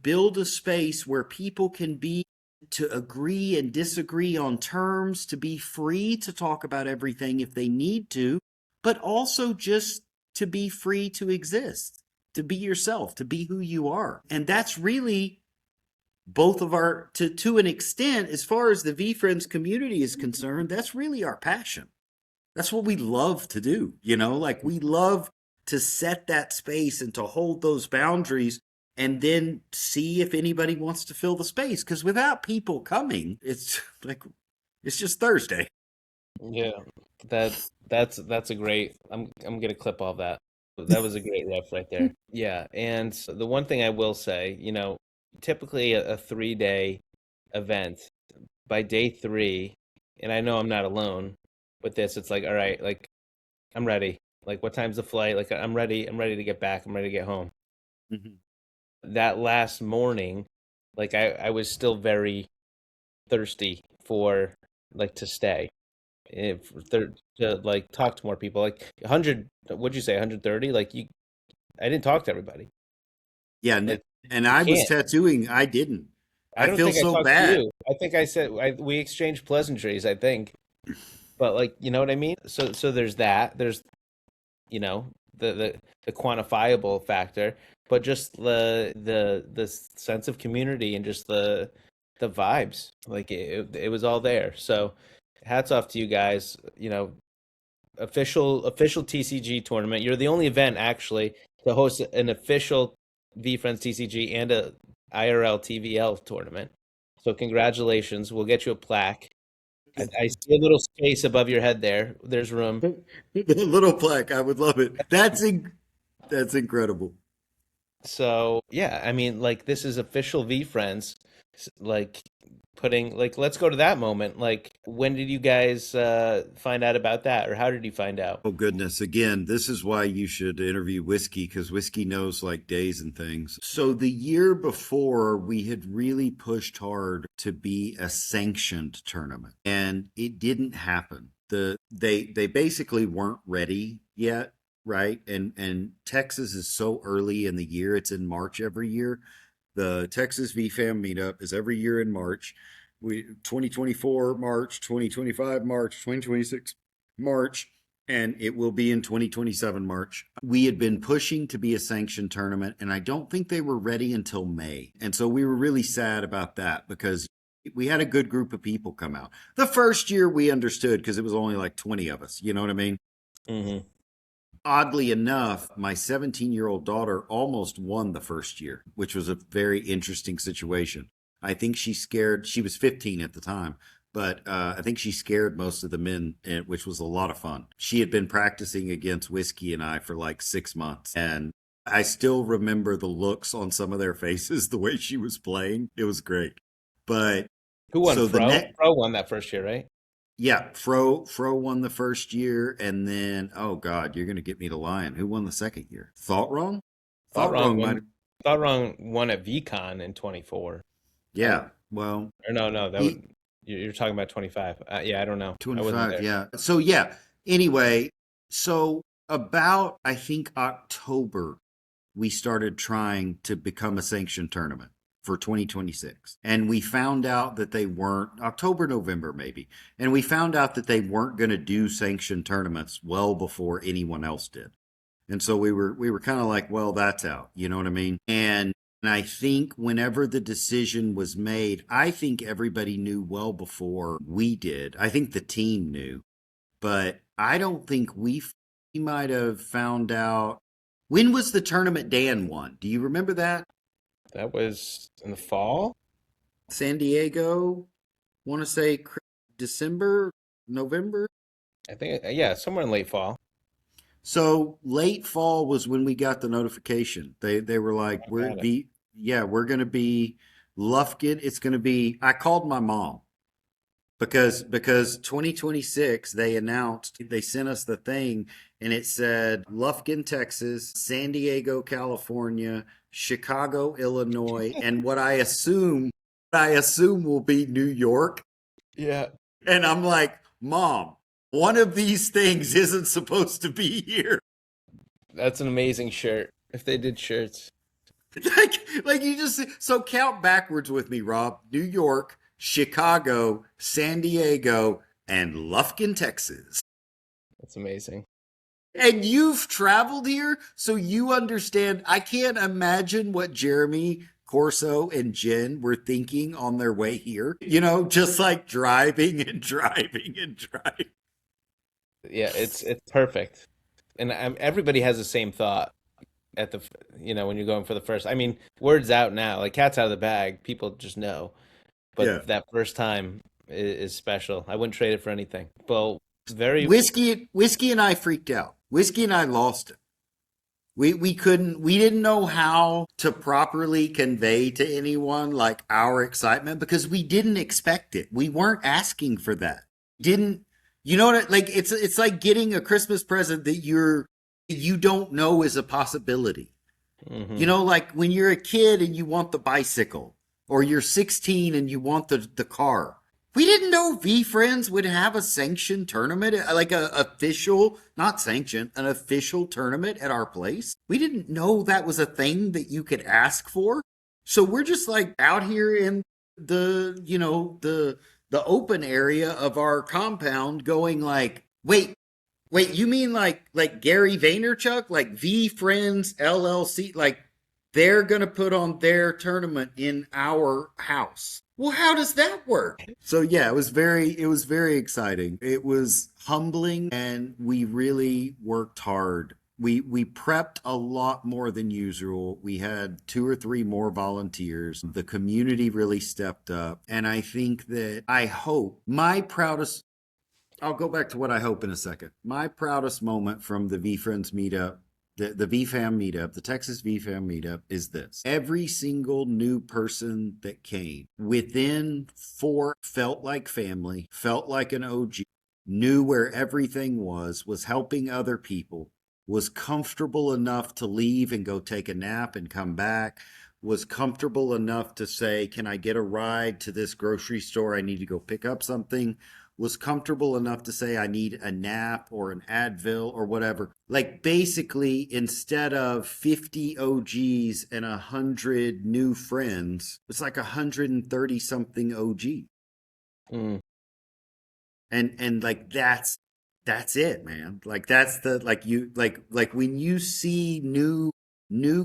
build a space where people can be, to agree and disagree on terms, to be free to talk about everything if they need to, but also just to be free to exist, to be yourself, to be who you are. And that's really both of our, to an extent, as far as the VeeFriends community is concerned, that's really our passion. That's what we love to do, like we love to set that space and to hold those boundaries and then see if anybody wants to fill the space. Because without people coming, it's like, it's just Thursday. Yeah, that's a great. I'm gonna clip all that. That was a great riff right there. Yeah, and the one thing I will say, typically a 3 day event, by day three, and I know I'm not alone with this. It's like, all right, like I'm ready. Like, what time's the flight? Like, I'm ready. I'm ready to get back. I'm ready to get home. Mhm. That last morning, like I was still very thirsty for like to stay. If to like talk to more people, like 100, what'd you say, 130? Like I didn't talk to everybody. Yeah. Like And you I was can't. tattooing. I didn't. I I don't feel think I so talked to bad. you. I think I said we exchanged pleasantries, I think. But like, you know what I mean? So there's that. There's, you know, the quantifiable factor, but just the sense of community and just the vibes. Like it was all there. So hats off to you guys. Official TCG tournament. You're the only event actually to host an official VFriends TCG and a IRL TVL tournament. So congratulations. We'll get you a plaque. I see a little space above your head there. There's room. The little plaque. I would love it. That's incredible. So yeah, I mean, like this is official VFriends. Like putting like let's go to that moment. Like when did you guys find out about that, or how did you find out? Oh goodness. Again, this is why you should interview Whiskey because Whiskey knows like days and things. So the year before, we had really pushed hard to be a sanctioned tournament and it didn't happen. They basically weren't ready yet, right? And Texas is so early in the year. It's in March every year. The Texas VFam meetup is every year in March. We 2024 March, 2025 March, 2026 March, and it will be in 2027 March. We had been pushing to be a sanctioned tournament, and I don't think they were ready until May. And so we were really sad about that because we had a good group of people come out. The first year we understood because it was only like 20 of us. You know what I mean? Hmm. Oddly enough, my 17-year-old daughter almost won the first year, which was a very interesting situation. I think she was 15 at the time, but I think she scared most of the men, which was a lot of fun. She had been practicing against Whiskey and I for like 6 months. And I still remember the looks on some of their faces, the way she was playing. It was great. But Who won? so the Fro? next, Fro won that first year, right? yeah, Fro won the first year, and then oh god, you're gonna get me to lying. Who won the second year? Thought wrong. Thought Thought wrong wrong might. won. Thought wrong won at VCon in 24. I Yeah. Well, or no, that he would you're talking about 25. Yeah, I don't know. I wasn't 25. there. Yeah. So yeah. Anyway, so about I think October we started trying to become a sanctioned tournament for 2026. And we found out that they weren't October, November maybe. And we found out that they weren't going to do sanctioned tournaments well before anyone else did. And so we were kind of like, well, that's out. You know what I mean? And I think whenever the decision was made, I think everybody knew well before we did. I think the team knew, but I don't think we might have found out. When was the tournament Dan won? Do you remember that? That was in the fall. San Diego, want to say December, November? I think, yeah, somewhere in late fall. So late fall was when we got the notification. They were like, I we're got it. the yeah, we're gonna be Lufkin. It's gonna be. I called my mom because 2026 they announced, they sent us the thing, and it said Lufkin, Texas, San Diego, California, Chicago, Illinois, and what I assume will be New York. Yeah, And I'm like, Mom, one of these things isn't supposed to be here. that's an amazing shirt. If they did shirts, like you just, so count backwards with me, Rob. New York, Chicago, San Diego, and Lufkin, Texas. that's amazing. And you've traveled here, so you understand. I can't imagine what Jeremy, Corso, and Jen were thinking on their way here. Just like driving and driving and driving. Yeah, it's perfect, and everybody has the same thought at when you're going for the first. I mean, word's out now, like cat's out of the bag. People just know, Yeah. but that first time is special. I wouldn't trade it for anything. Well, very. Whiskey and I freaked out. Whiskey and I lost it. We didn't know how to properly convey to anyone like our excitement because we didn't expect it. We weren't asking for that. Didn't you know what? Like it's like getting a Christmas present that you don't know is a possibility. Hmm. Like when you're a kid and you want the bicycle, or you're 16 and you want the car. We didn't know VeeFriends would have a sanctioned tournament, like a official, not sanctioned, an official tournament at our place. We didn't know that was a thing that you could ask for. So we're just like out here in the open area of our compound going like, wait, you mean like Gary Vaynerchuk, like VeeFriends LLC, like they're gonna put on their tournament in our house? Well, how does that work? So yeah, it was very exciting. It was humbling, and we really worked hard. We prepped a lot more than usual. We had two or three more volunteers. The community really stepped up, and I think that I hope my proudest I'll go back to what I hope in a second. My proudest moment from the VeeFriends meetup, the VFam meetup, the Texas VFam meetup, is this. Every single new person that came within four felt like family, felt like an OG, knew where everything was helping other people, was comfortable enough to leave and go take a nap and come back, was comfortable enough to say, can I get a ride to this grocery store? I need to go pick up something, was comfortable enough to say I need a nap or an Advil or whatever. Like basically, instead of 50 OGs and 100 new friends, it's like 130 something OG. Mm. And like that's it, man. Like that's the like you like when you see new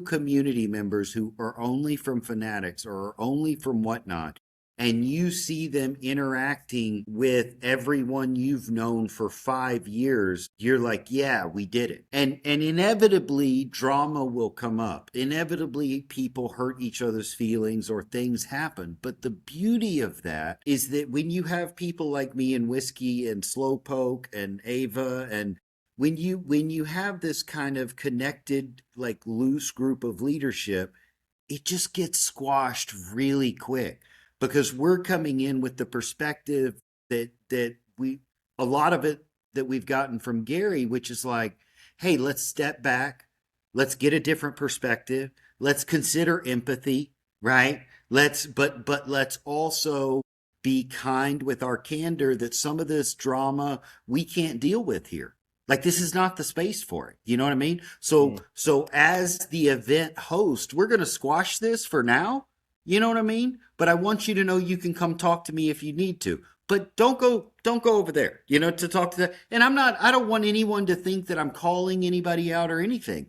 community members who are only from Fanatics or are only from whatnot, and you see them interacting with everyone you've known for 5 years, you're like, yeah, we did it. And inevitably drama will come up. Inevitably people hurt each other's feelings or things happen. But the beauty of that is that when you have people like me and Whiskey and Slowpoke and Ava, and when you have this kind of connected, like loose group of leadership, it just gets squashed really quick because we're coming in with the perspective that we a lot of it that we've gotten from Gary, which is like, hey, let's step back, let's get a different perspective, let's consider empathy, right? But let's also be kind with our candor that some of this drama we can't deal with here. Like this is not the space for it. You know what I mean? So Mm. so as the event host, we're going to squash this for now. You know what I mean? But I want you to know you can come talk to me if you need to. but don't go over there, to talk to that. And I don't want anyone to think that I'm calling anybody out or anything.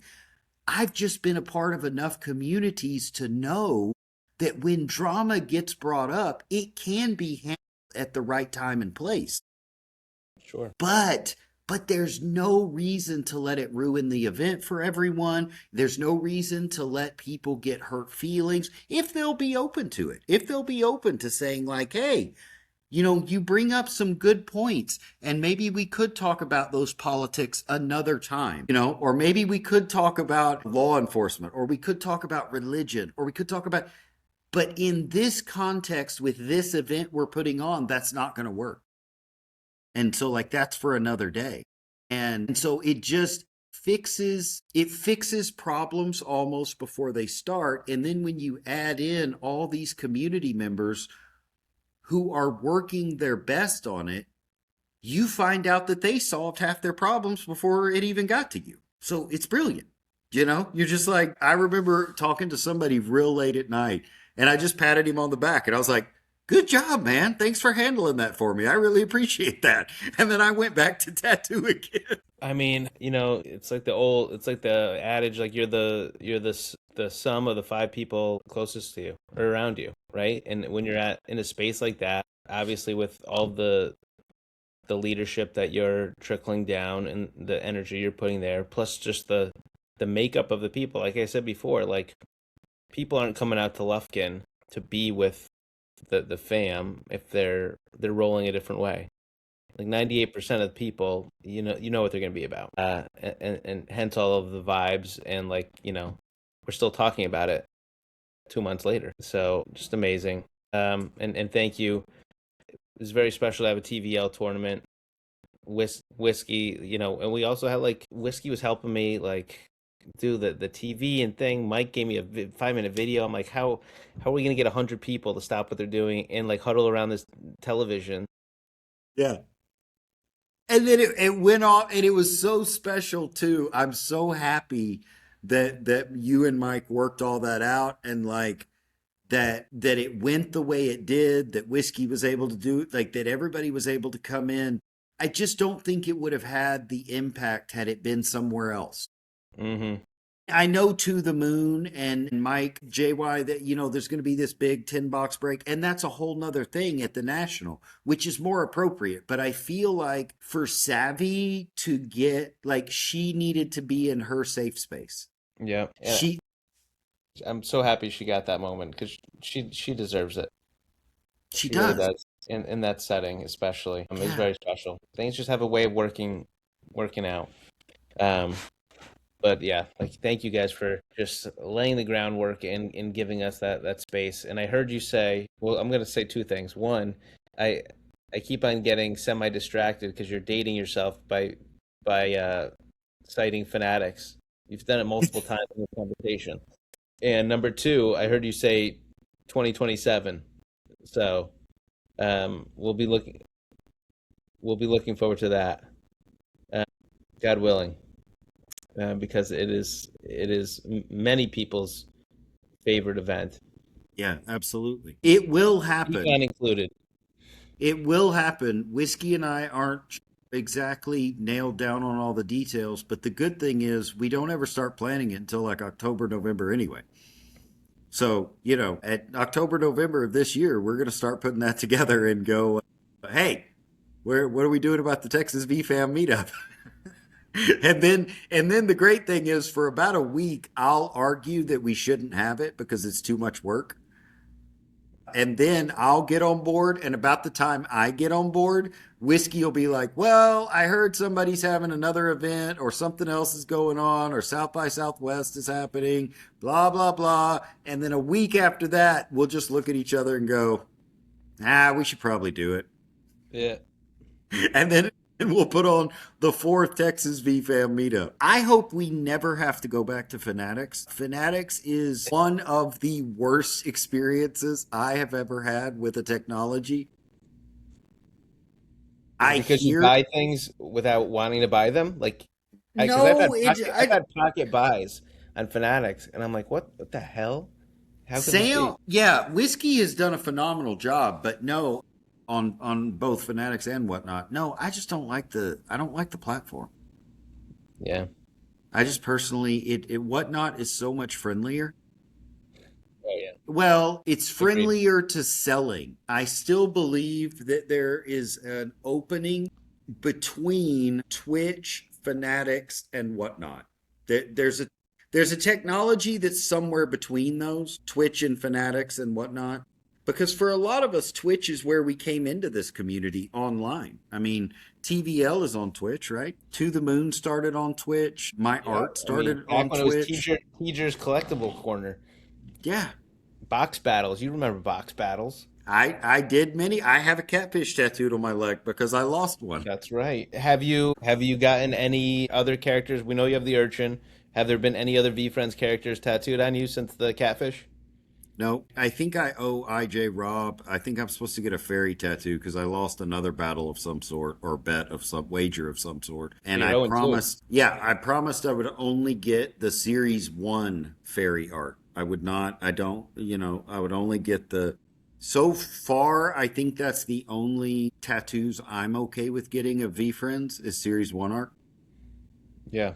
I've just been a part of enough communities to know that when drama gets brought up, it can be handled at the right time and place. Sure. But there's no reason to let it ruin the event for everyone. There's no reason to let people get hurt feelings if they'll be open to it. If they'll be open to saying like, "Hey, you bring up some good points, and maybe we could talk about those politics another time, or maybe we could talk about law enforcement, or we could talk about religion, or we could talk about, but in this context with this event we're putting on, that's not going to work." And so like that's for another day. And so it fixes problems almost before they start. And then when you add in all these community members who are working their best on it, you find out that they solved half their problems before it even got to you. So it's brilliant. You're just like, I remember talking to somebody real late at night, and I just patted him on the back and I was like, "Good job, man. Thanks for handling that for me. I really appreciate that." And then I went back to tattoo again. I mean, it's like the adage, like the sum of the five people closest to you or around you, right? And when you're in a space like that, obviously with all the leadership that you're trickling down and the energy you're putting there, plus just the makeup of the people, like I said before, like people aren't coming out to Lufkin to be with the fam if they're rolling a different way. Like 98% of the people, what they're going to be about, and hence all of the vibes, and like we're still talking about it 2 months later. So just amazing. And thank you. It was very special to have a TVL tournament. Whiskey, and we also had like Whiskey was helping me like do the TV and thing. Mike gave me a 5-minute video. I'm like, how are we gonna get 100 people to stop what they're doing and like huddle around this television? Yeah. And then it went off, and it was so special too. I'm so happy that you and Mike worked all that out, and like that it went the way it did, that Whiskey was able to do it, like that everybody was able to come in. I just don't think it would have had the impact had it been somewhere else. Mm-hmm. I know To the Moon and Mike JY that there's going to be this big 10 box break, and that's a whole nother thing at the national, which is more appropriate. But I feel like for Savvy to get, like, she needed to be in her safe space. Yeah. She I'm so happy she got that moment because she deserves it. she She really does. does. In that setting, especially, it's Yeah. very special. Things just have a way of working out. Um, but yeah, like thank you guys for just laying the groundwork and giving us that space. And I heard you say, well, I'm gonna say two things. One, I I keep on getting semi distracted because you're dating yourself by citing fanatics. You've done it multiple times in this conversation. And number two, I heard you say 2027. So um, we'll be looking we'll be looking forward to that, uh, God willing, because it is many people's favorite event, Yeah, absolutely. It will happen. Econ included. It will happen. Whiskey and I aren't exactly nailed down on all the details, but the good thing is we don't ever start planning it until like October, November anyway. So, at October, November of this year, we're going to start putting that together and go, "Hey, what are we doing about the Texas VFam meetup?" And then the great thing is for about a week, I'll argue that we shouldn't have it because it's too much work. And then I'll get on board, and about the time I get on board, Whiskey will be like, "Well, I heard somebody's having another event, or something else is going on, or South by Southwest is happening, blah blah blah." And then a week after that, we'll just look at each other and go, we should probably do it. Yeah. And then we'll put on the fourth Texas VFam meetup. I hope we never have to go back to Fanatics. Fanatics is one of the worst experiences I have ever had with a technology. Is it I because you hear buy things without wanting to buy them? Like, because no, I've had pocket buys on Fanatics, and I'm like, what the hell? How could this be? Sam. Yeah, Whiskey has done a phenomenal job, but no, on both Fanatics and Whatnot. No, I just don't like I don't like the platform. Yeah. I just personally it Whatnot is so much friendlier. Oh yeah. Well, it's Agreed. friendlier to selling. I still believe that there is an opening between Twitch, Fanatics, and Whatnot. There's a technology that's somewhere between those, Twitch and Fanatics and Whatnot. Because for a lot of us, Twitch is where we came into this community online. I mean, TVL is on Twitch, right? To the Moon started on Twitch. My Yeah. art I mean, started back on when it was Twitch. Teacher's Collectible Corner, Yeah, box battles. You remember box battles? I did many. I have a catfish tattooed on my leg because I lost one. That's right. Have you gotten any other characters? We know you have the urchin. Have there been any other VeeFriends characters tattooed on you since the catfish? No, I think I owe IJ Rob. I think I'm supposed to get a fairy tattoo because I lost another battle of some sort or bet of some wager of some sort. So And you're I 0 and 2. promised, yeah, I promised I would only get the series one fairy art. I would not, I don't, I would only get so far, I think that's the only tattoos I'm okay with getting of V Friends is series one art. Yeah.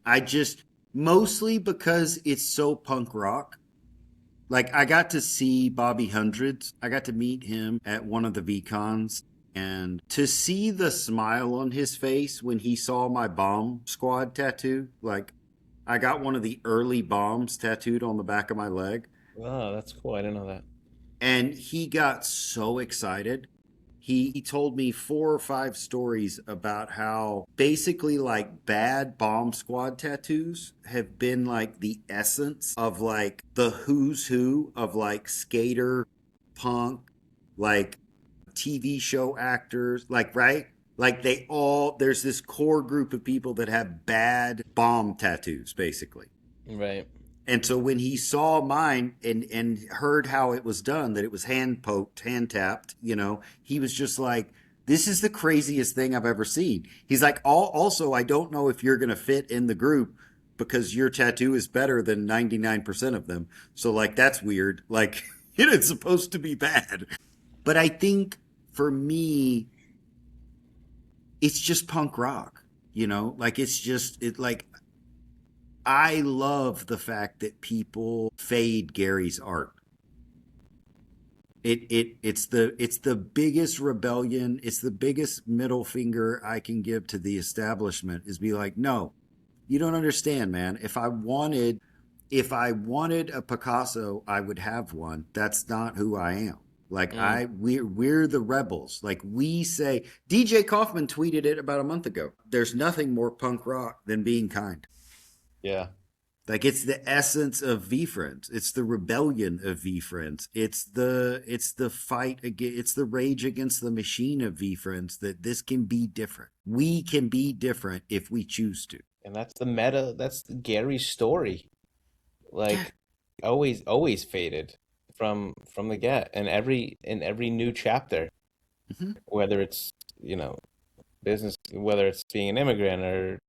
I just, mostly because it's so punk rock. Like I got to see Bobby Hundreds. I got to meet him at one of the VCons. And to see the smile on his face when he saw my bomb squad tattoo, like I got one of the early bombs tattooed on the back of my leg. Oh, that's cool. I didn't know that. And he got so excited. He told me four or five stories about how basically like bad bomb squad tattoos have been like the essence of like the who's who of like skater, punk, like TV show actors, like, right? Like there's this core group of people that have bad bomb tattoos, basically. Right. And so when he saw mine and heard how it was done, that it was hand poked, hand tapped, he was just like, "This is the craziest thing I've ever seen." He's like, "Also, I don't know if you're going to fit in the group because your tattoo is better than 99% of them. So like that's weird. Like it's supposed to be bad." But I think for me, it's just punk rock. Like it's just it like I love the fact that people fade Gary's art. It's the biggest rebellion. It's the biggest middle finger I can give to the establishment is be like, no, you don't understand, man. If I wanted a Picasso, I would have one. That's not who I am. Like Mm, we're the rebels. Like we say, DJ Kaufman tweeted it about a month ago. There's nothing more punk rock than being kind. yeah. Like it's the essence of V Friends. It's the rebellion of V Friends. It's the fight against it's the rage against the machine of V Friends that this can be different. We can be different if we choose to. And that's the meta. That's Gary's story. Yeah. Like, always faded from the get, and every new chapter, Hmm. whether it's business, whether it's being an immigrant or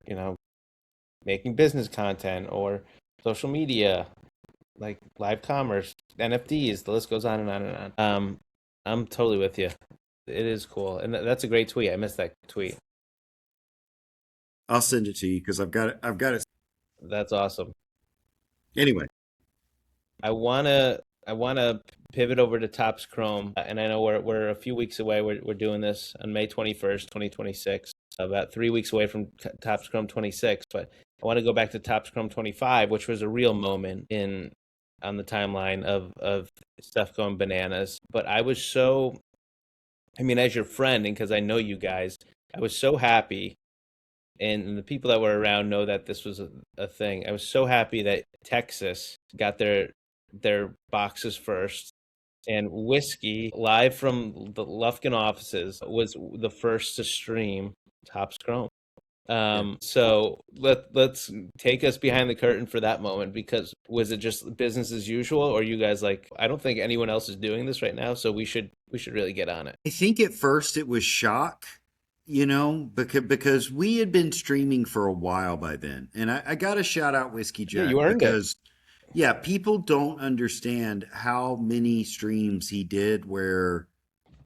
making business content or social media, like live commerce, NFTs, the list goes on and on and on. I'm totally with you. It is cool, and that's a great tweet. I missed that tweet. I'll send it to you because I've got it. That's awesome. Anyway, I wanna pivot over to Topps Chrome, and I know we're a few weeks away. We're doing this on May 21st, 2026. About 3 weeks away from Topps Chrome 26, but I want to go back to Topps Chrome 25, which was a real moment in on the timeline of stuff going bananas. But I was so, I mean, as your friend, and because I know you guys, I was so happy, and the people that were around know that this was a thing. I was so happy that Texas got their boxes first, and Whiskey, live from the Lufkin offices, was the first to stream Topps Chrome. yeah. So let's take us behind the curtain for that moment, because was it just business as usual, or you guys like, I don't think anyone else is doing this right now, so we should really get on it. I think at first it was shock, because we had been streaming for a while by then, and I got to shout out Whiskey Yeah, Jack you earned it. because yeah, people don't understand how many streams he did where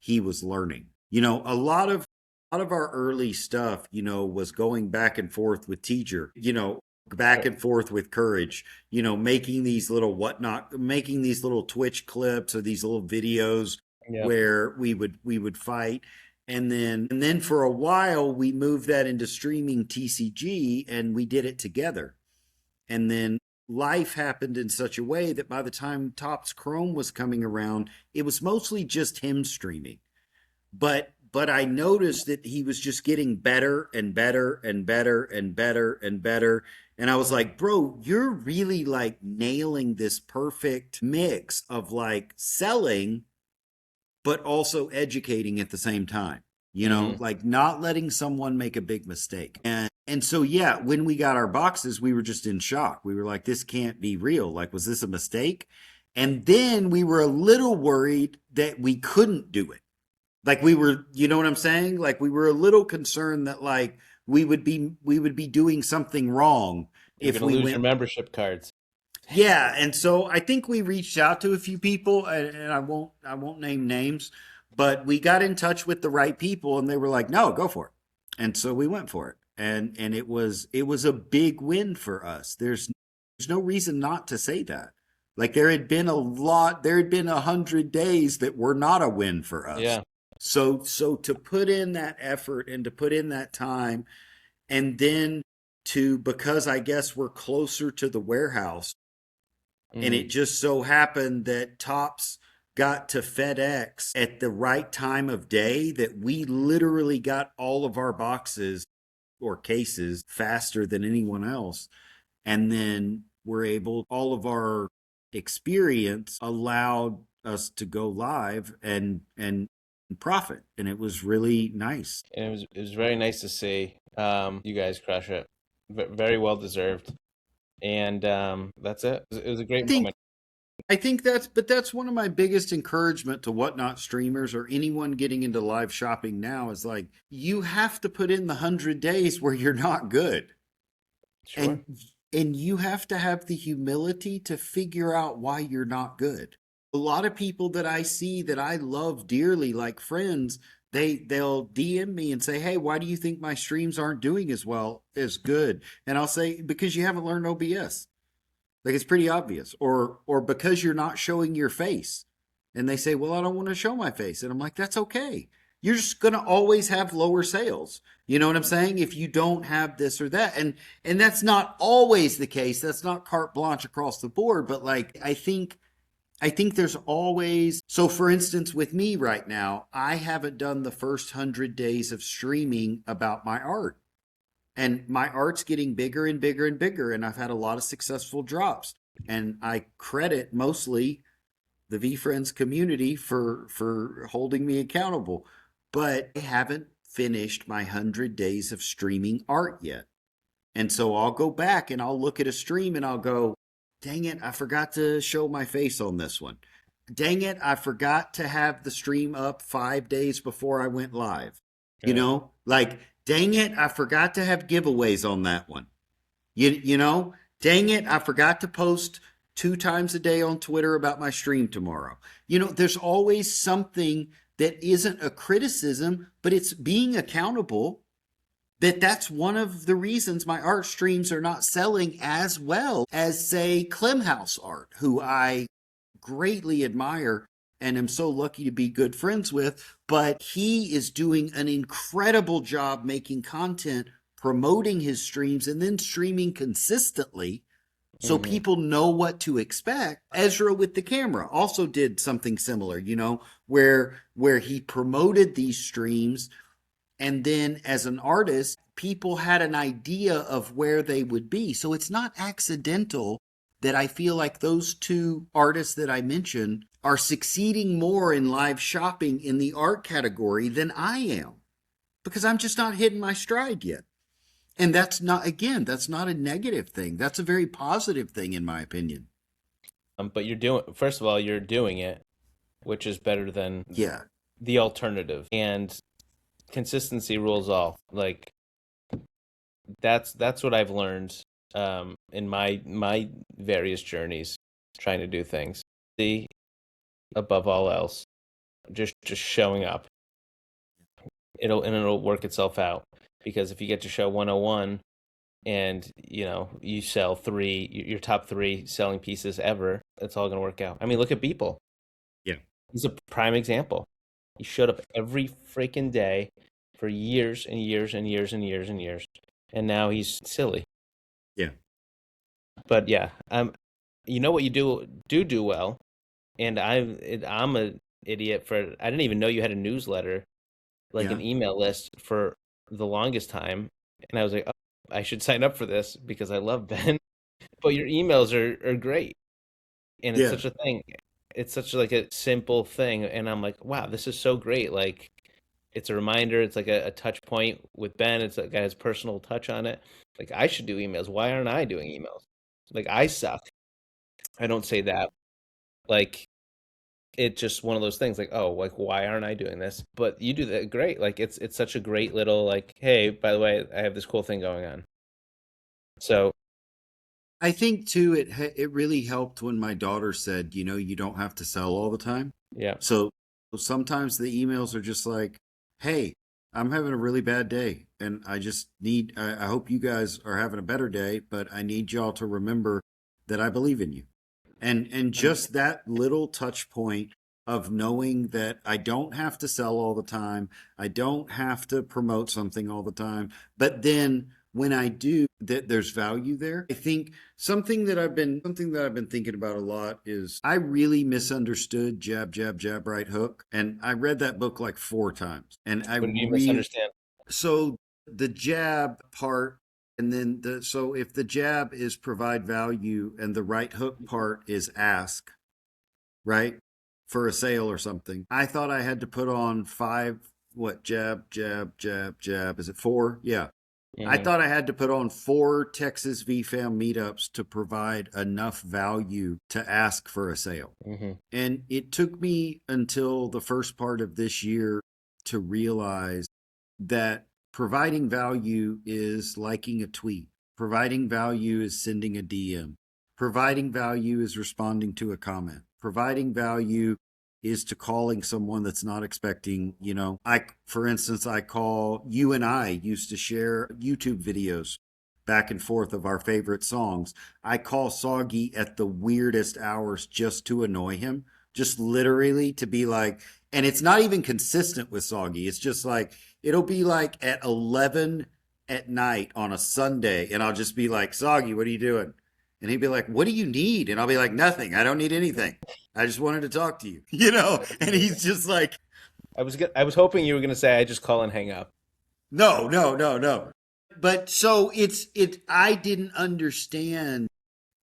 he was learning. You know, a lot of our early stuff, you know, was going back and forth with teacher, you know, back and forth with courage, you know, making these little Twitch clips or these little videos Yeah. where we would fight. And then for a while we moved that into streaming TCG and we did it together. And then life happened in such a way that by the time Topps Chrome was coming around, it was mostly just him streaming. But I noticed that he was just getting better and better and better and better and better. And I was like, bro, you're really like nailing this perfect mix of like selling, but also educating at the same time. You know, Hmm. like not letting someone make a big mistake. And so yeah, when we got our boxes, we were just in shock. We were like, this can't be real. Like, was this a mistake? And then we were a little worried that we couldn't do it. Like we were, you know what I'm saying? Like we were a little concerned that like we would be doing something wrong You're if gonna we lose your went. membership cards. Yeah, and so I think we reached out to a few people, and I won't name names, but we got in touch with the right people, and they were like, "No, go for it," and so we went for it, and it was a big win for us. There's no reason not to say that. Like there had been 100 days that were not a win for us. Yeah. So to put in that effort and to put in that time, and then to because I guess we're closer to the warehouse and Hmm. it just so happened that Tops got to FedEx at the right time of day that we literally got all of our boxes or cases faster than anyone else. And then we're able, all of our experience allowed us to go live and profit. And it was really nice. And it was very nice to see you guys crush it. Very well deserved. And that's it. It was a I great think moment. but that's one of my biggest encouragement to whatnot streamers or anyone getting into live shopping now is like you have to put in the 100 days where you're not good, Sure. and and you have to have the humility to figure out why you're not good. A lot of people that I see that I love dearly, like friends, they'll DM me and say, "Hey, why do you think my streams aren't doing as well as good?" And I'll say, "Because you haven't learned OBS." Like it's pretty obvious. Or because you're not showing your face. And they say, "Well, I don't want to show my face." And I'm like, "That's okay. You're just going to always have lower sales." You know what I'm saying? If you don't have this or that. And that's not always the case. That's not carte blanche across the board, but like I think there's always, so for instance with me right now, I haven't done the first 100 days of streaming about my art, and my art's getting bigger and bigger and bigger, and I've had a lot of successful drops, and I credit mostly the VeeFriends community for holding me accountable. But I haven't finished my 100 days of streaming art yet. And so I'll go back and I'll look at a stream and I'll go, dang it, I forgot to show my face on this one. Dang it, I forgot to have the stream up 5 days before I went live. You Yeah. know, like, dang it, I forgot to have giveaways on that one. You know, dang it, I forgot to post 2 times a day on Twitter about my stream tomorrow. You know, there's always something that isn't a criticism, but it's being accountable, that's one of the reasons my art streams are not selling as well as say Clemhouse Art, who I greatly admire and am so lucky to be good friends with, but he is doing an incredible job making content, promoting his streams and then streaming consistently so Hmm. people know what to expect. Ezra with the camera also did something similar, you know, where he promoted these streams, and then as an artist people had an idea of where they would be. So it's not accidental that I feel like those two artists that I mentioned are succeeding more in live shopping in the art category than I am, because I'm just not hitting my stride yet. And that's not, again, that's not a negative thing. That's a very positive thing in my opinion. But first of all, you're doing it, which is better than Yeah. the alternative. And consistency rules all. Like that's what I've learned in my various journeys trying to do things. See, above all else. just showing up. It'll work itself out, because if you get to show 101 and you sell your top three selling pieces ever, it's all going to work out. I mean, look at Beeple. Yeah. He's a prime example. He showed up every freaking day for years and years and years and years and years, and now he's silly. Yeah. But yeah, you know what you do well, and I'm a idiot for I didn't even know you had a newsletter, like Yeah. an email list, for the longest time, and I was like, oh, I should sign up for this because I love Ben. But your emails are great, and it's Yeah. such a thing. It's such like a simple thing, and I'm like, wow, this is so great. Like, it's a reminder. It's like a touch point with Ben. It's like got his personal touch on it. Like, I should do emails. Why aren't I doing emails? Like, I suck. I don't say that. Like, it's just one of those things. Like, oh, like, why aren't I doing this? But you do that great. Like, it's such a great little, like, hey, by the way, I have this cool thing going on. So I think too, it really helped when my daughter said, you don't have to sell all the time. yeah. So sometimes the emails are just like, hey, I'm having a really bad day, and I just I hope you guys are having a better day, but I need y'all to remember that I believe in you. And just that little touch point of knowing that I don't have to sell all the time, I don't have to promote something all the time, but then when I do, that there's value there. I think something that I've been thinking about a lot is I really misunderstood jab, jab, jab, right hook. And I read that book like 4 times. And I What do you really, misunderstand? so the jab part, and then so if the jab is provide value and the right hook part is ask, right? For a sale or something. I thought I had to put on 5, what, jab, jab, jab, jab. Is it 4? Yeah. I Hmm. thought I had to put on 4 Texas VFam meetups to provide enough value to ask for a sale. Hmm. And it took me until the first part of this year to realize that providing value is liking a tweet, providing value is sending a DM, providing value is responding to a comment, providing value is to calling someone that's not expecting, for instance, you and I used to share YouTube videos back and forth of our favorite songs. I call Soggy at the weirdest hours just to annoy him, just literally to be like, and it's not even consistent with Soggy. It's just like, it'll be like at 11 at night on a Sunday, and I'll just be like, Soggy, what are you doing? And he'd be like, what do you need? And I'll be like, nothing. I don't need anything. I just wanted to talk to you, And he's just like, I was hoping you were gonna say I just call and hang up. no, no, no, no. But so I didn't understand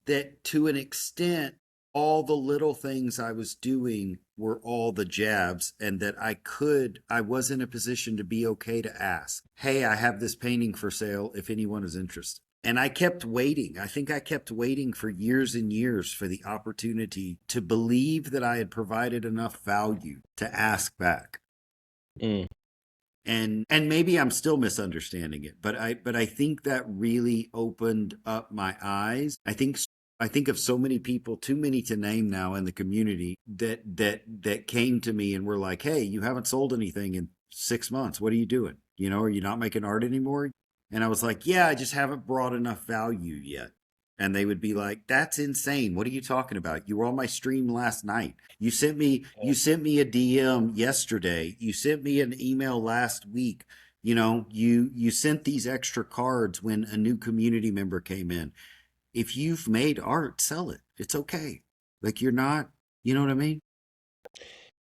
that to an extent, all the little things I was doing were all the jabs, and that I was in a position to be okay to ask, hey, I have this painting for sale if anyone is interested. And I kept waiting. I think I kept waiting for years and years for the opportunity to believe that I had provided enough value to ask back. Mm. And maybe I'm still misunderstanding it, but I think that really opened up my eyes. I think of so many people, too many to name now, in the community that came to me and were like, "Hey, you haven't sold anything in 6 months. What are you doing? Are you not making art anymore?" And I was like, "Yeah, I just haven't brought enough value yet." And they would be like, "That's insane. What are you talking about? You were on my stream last night. You sent me a DM yesterday. You sent me an email last week. You sent these extra cards when a new community member came in. If you've made art, sell it. It's okay. Like, you're not, you know what I mean?"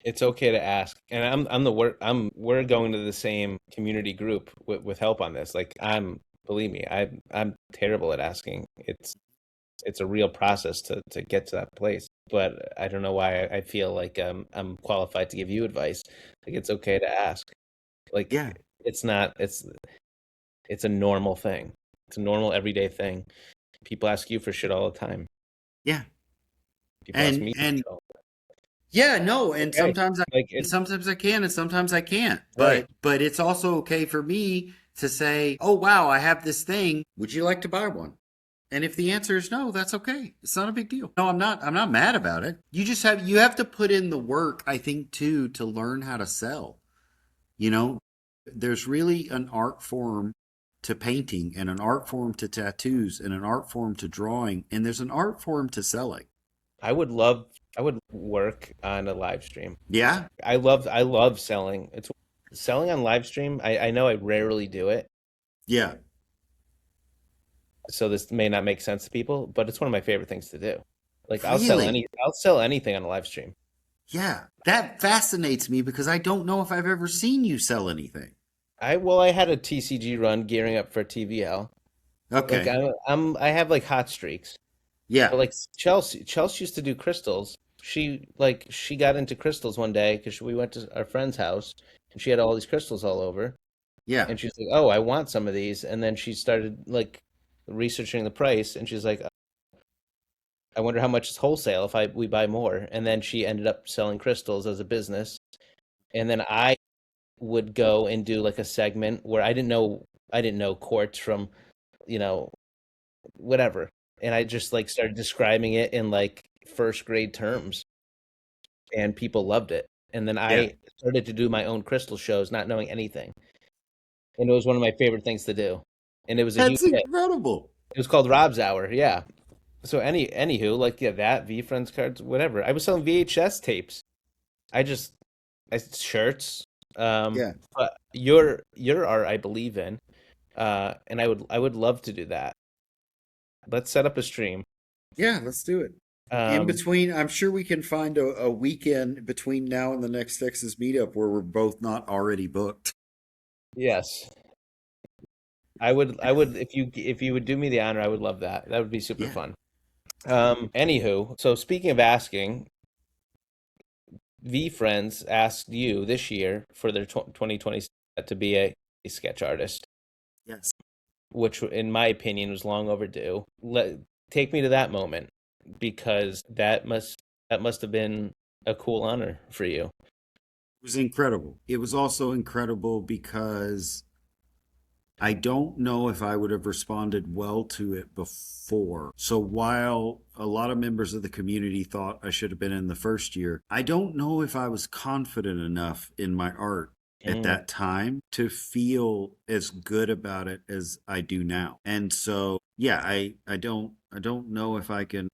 It's okay to ask, and I'm the work. We're going to the same community group with help on this. Like, believe me, I'm terrible at asking. It's a real process to get to that place. But I don't know why I feel like I'm qualified to give you advice. Like, it's okay to ask. Yeah. Like, it's not. It's a normal thing. It's a normal everyday thing. People ask you for shit all the time. Yeah. People ask And me for and shit all yeah, no, and the time. Okay, like sometimes I can and sometimes I can't. right. But it's also okay for me to say, "Oh wow, I have this thing. Would you like to buy one?" And if the answer is no, that's okay. It's not a big deal. No, I'm not mad about it. You have to put in the work, I think, too, to learn how to sell. You know, there's really an art form to painting and an art form to tattoos and an art form to drawing, and there's an art form to selling. I would work on a live stream. Yeah? I love selling. It's selling on live stream. I know I rarely do it, Yeah. so this may not make sense to people, but it's one of my favorite things to do. Like Really? I'll sell anything on a live stream. Yeah. That fascinates me because I don't know if I've ever seen you sell anything. I had a TCG run gearing up for TVL. Like Okay. I have like hot streaks. Yeah. But like Chelsea used to do crystals. She got into crystals one day because we went to our friend's house and she had all these crystals all over. Yeah. And she's like, "Oh, I want some of these." And then she started like researching the price, and she's like, "I wonder how much is wholesale if I we buy more." And then she ended up selling crystals as a business. And then I would go and do like a segment where I didn't know quartz from, you know, whatever. And I just like started describing it in like first grade terms, and people loved it. And then Yeah. I started to do my own crystal shows, not knowing anything. And it was one of my favorite things to do. And it was a huge That's hit. incredible. It was called Rob's Hour, yeah. So anywho, like yeah, that VeeFriends cards, whatever. I was selling VHS tapes. I just shirts. Yeah. But your art I believe in. And I would love to do that. Let's set up a stream. Yeah, let's do it. In Um, between, I'm sure we can find a weekend between now and the next Texas meetup where we're both not already booked. yes. I would if you would do me the honor, I would love that. That would be super Yeah. fun. Anywho, so speaking of asking, VeeFriends asked you this year for their 2020 to be a sketch artist, Yes. which in my opinion was long overdue. Take me to that moment because that must have been a cool honor for you. It was incredible. It was also incredible because I don't know if I would have responded well to it before. So while a lot of members of the community thought I should have been in the first year, I don't know if I was confident enough in my art at Mm, that time to feel as good about it as I do now. And so, yeah, I don't know if I can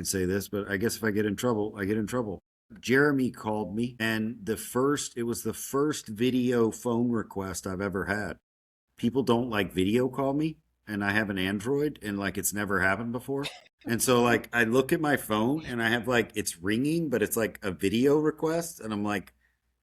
say this, but I guess if I get in trouble, I get in trouble. Jeremy called me and it was the first video phone request I've ever had. People don't like video call me, and I have an Android, and like it's never happened before. And so like I look at my phone and I have like it's ringing, but it's like a video request, and I'm like,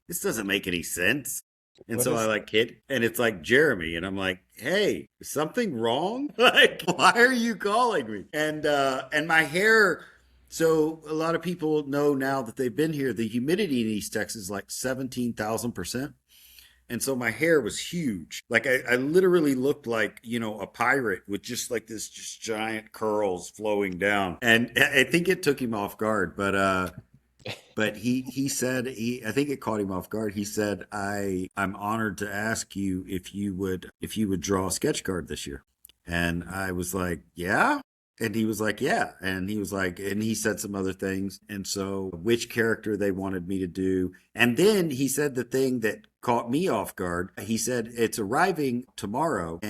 this doesn't make any sense. And what so I is like hit, and it's like Jeremy, and I'm like, hey, is something wrong? Like, why are you calling me? And my hair. So a lot of people know now that they've been here. The humidity in East Texas is like 17,000%. And so my hair was huge. Like I literally looked like, a pirate with just like this just giant curls flowing down. And I think it took him off guard, but he said I think it caught him off guard. He said, I'm honored to ask you if you would draw a sketch card this year. And I was like, yeah. And he was like, yeah. And he was like, and he said some other things. And so, which character they wanted me to do. And then he said the thing that caught me off guard. He said, it's arriving tomorrow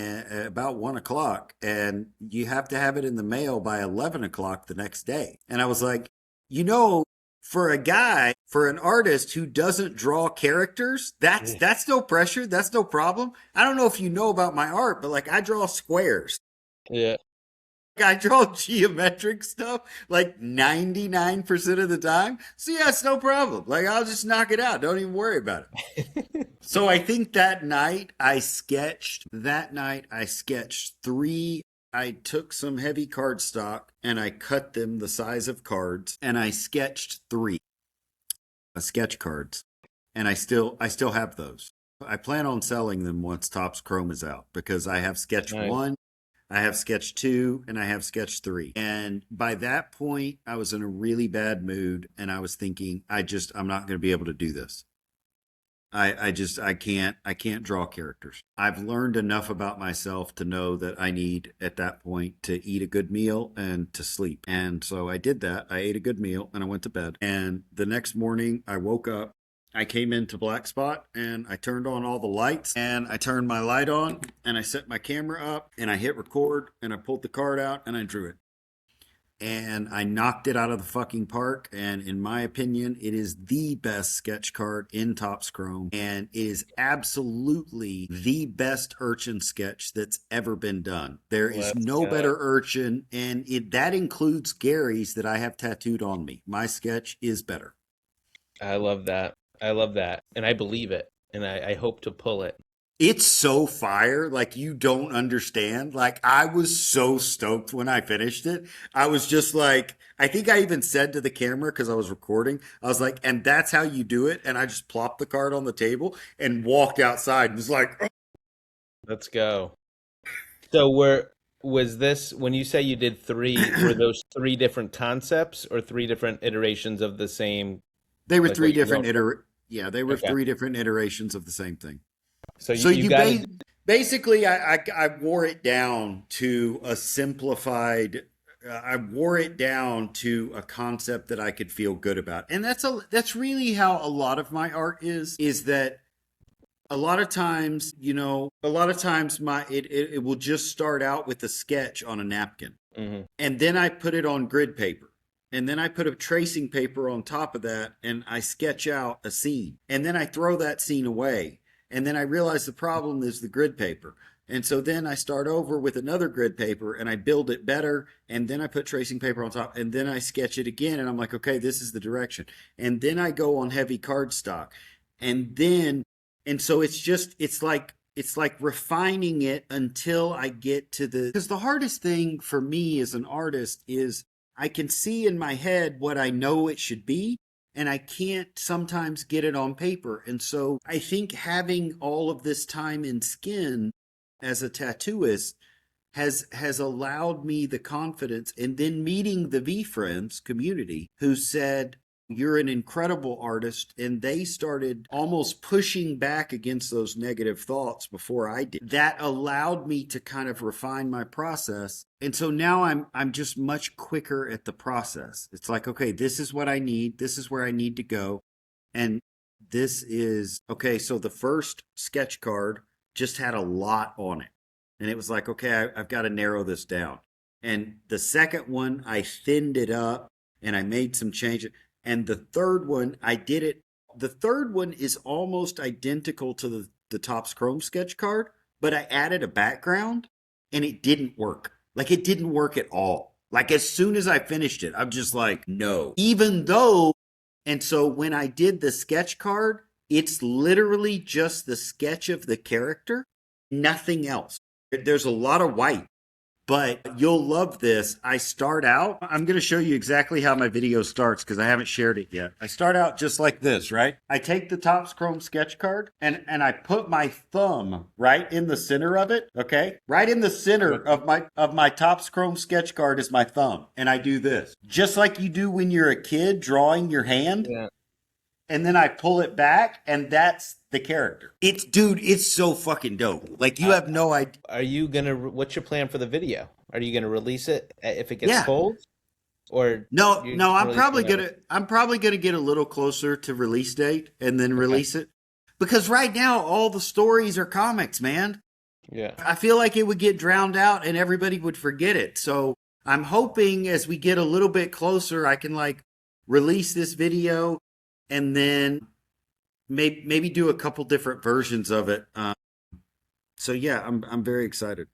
about 1 o'clock, and you have to have it in the mail by 11 o'clock the next day. And I was like, you know, for an artist who doesn't draw characters, yeah. that's no pressure. That's no problem. I don't know if you know about my art, but like I draw squares. Yeah. I draw geometric stuff like 99% of the time. So yeah, it's no problem. Like I'll just knock it out. Don't even worry about it. So I think that night I sketched three. I took some heavy cardstock and I cut them the size of cards and I sketched three sketch cards. And I still have those. I plan on selling them once Topps Chrome is out because I have sketch Nice. one, I have sketch two, and I have sketch three. And by that point, I was in a really bad mood and I was thinking, I'm not going to be able to do this. I can't draw characters. I've learned enough about myself to know that I need at that point to eat a good meal and to sleep. And so I did that. I ate a good meal and I went to bed. And the next morning I woke up. I came into Black Spot and I turned on all the lights and I turned my light on and I set my camera up and I hit record and I pulled the card out and I drew it and I knocked it out of the fucking park. And in my opinion, it is the best sketch card in Topps Chrome, and it is absolutely the best urchin sketch that's ever been done. There is Let's no go. better urchin, and that includes Gary's that I have tattooed on me. My sketch is better. I love that. I love that. And I believe it. And I hope to pull it. It's so fire, like you don't understand. Like I was so stoked when I finished it. I was just like, I think I even said to the camera because I was recording, I was like, and that's how you do it. And I just plopped the card on the table and walked outside and was like, "Oh." Let's go. So was this when you say you did three, were those three different concepts or three different iterations of the same, They were like what three you different wrote? yeah, they were Okay. three different iterations of the same thing. So So you you got to basically, I wore it down to a simplified. I wore it down to a concept that I could feel good about, and that's really how a lot of my art is. Is that a lot of times, a lot of times it will just start out with a sketch on a napkin, Mhm. and then I put it on grid paper. And then I put a tracing paper on top of that and I sketch out a scene. And then I throw that scene away. And then I realize the problem is the grid paper. And so then I start over with another grid paper and I build it better. And then I put tracing paper on top and then I sketch it again. And I'm like, okay, this is the direction. And then I go on heavy cardstock. And then, and so it's like refining it until I get to because the hardest thing for me as an artist is I can see in my head what I know it should be, and I can't sometimes get it on paper. And so I think having all of this time in skin as a tattooist has allowed me the confidence, and then meeting the VeeFriends community who said you're an incredible artist, and they started almost pushing back against those negative thoughts before I did. That allowed me to kind of refine my process, and so now I'm just much quicker at the process. It's like, okay, this is what I need, this is where I need to go, and this is okay. So the first sketch card just had a lot on it, and it was like, okay, I've got to narrow this down. And the second one, I thinned it up and I made some changes. And the third one, I did it. The third one is almost identical to the Topps Chrome sketch card, but I added a background and it didn't work. Like it didn't work at all. Like as soon as I finished it, I'm just like, no. Even though, and so when I did the sketch card, it's literally just the sketch of the character, nothing else. There's a lot of white, but you'll love this. I start out, I'm going to show you exactly how my video starts because I haven't shared it yet. I start out just like this, right? I take the Topps Chrome sketch card and I put my thumb right in the center of it, okay? Right in the center of my Topps Chrome sketch card is my thumb. And I do this. Just like you do when you're a kid drawing your hand, Yeah. and then I pull it back, and that's the character. It's so fucking dope. Like you Uh, have no idea. are you gonna? What's your plan for the video? Are you gonna release it if it gets Yeah. cold, or No, you no, just I'm release it probably whenever? gonna I'm probably gonna get a little closer to release date and then Okay. release it. Because right now all the stories are comics, man. Yeah. I feel like it would get drowned out and everybody would forget it. So I'm hoping as we get a little bit closer, I can like release this video and then maybe do a couple different versions of it. So yeah, I'm very excited.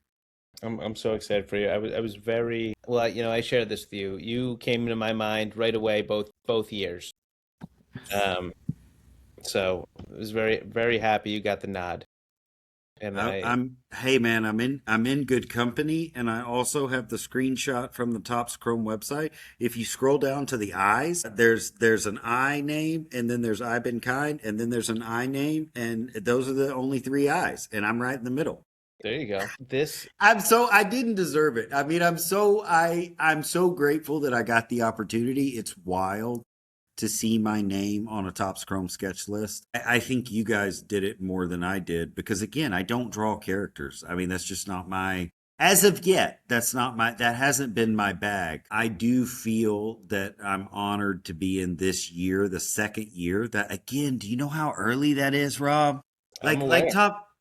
I'm so excited for you. I was very well. I shared this with you. You came into my mind right away, both years. Um, so I was very very happy you got the nod, and Hey man, I'm in good company, and I also have the screenshot from the Topps Chrome website. If you scroll down to the eyes, there's an I name, and then there's iBenKind, and then there's an I name, and those are the only three eyes, and I'm right in the middle. there you go. This I didn't deserve it. I mean, I'm so grateful that I got the opportunity. It's wild. to see my name on a Topps Chrome sketch list. I think you guys did it more than I did because, again, I don't draw characters. I mean, that's just not my, as of yet, that hasn't been my bag. I do feel that I'm honored to be in this year, the second year. That, again, do you know how early that is, Rob? I'm aware.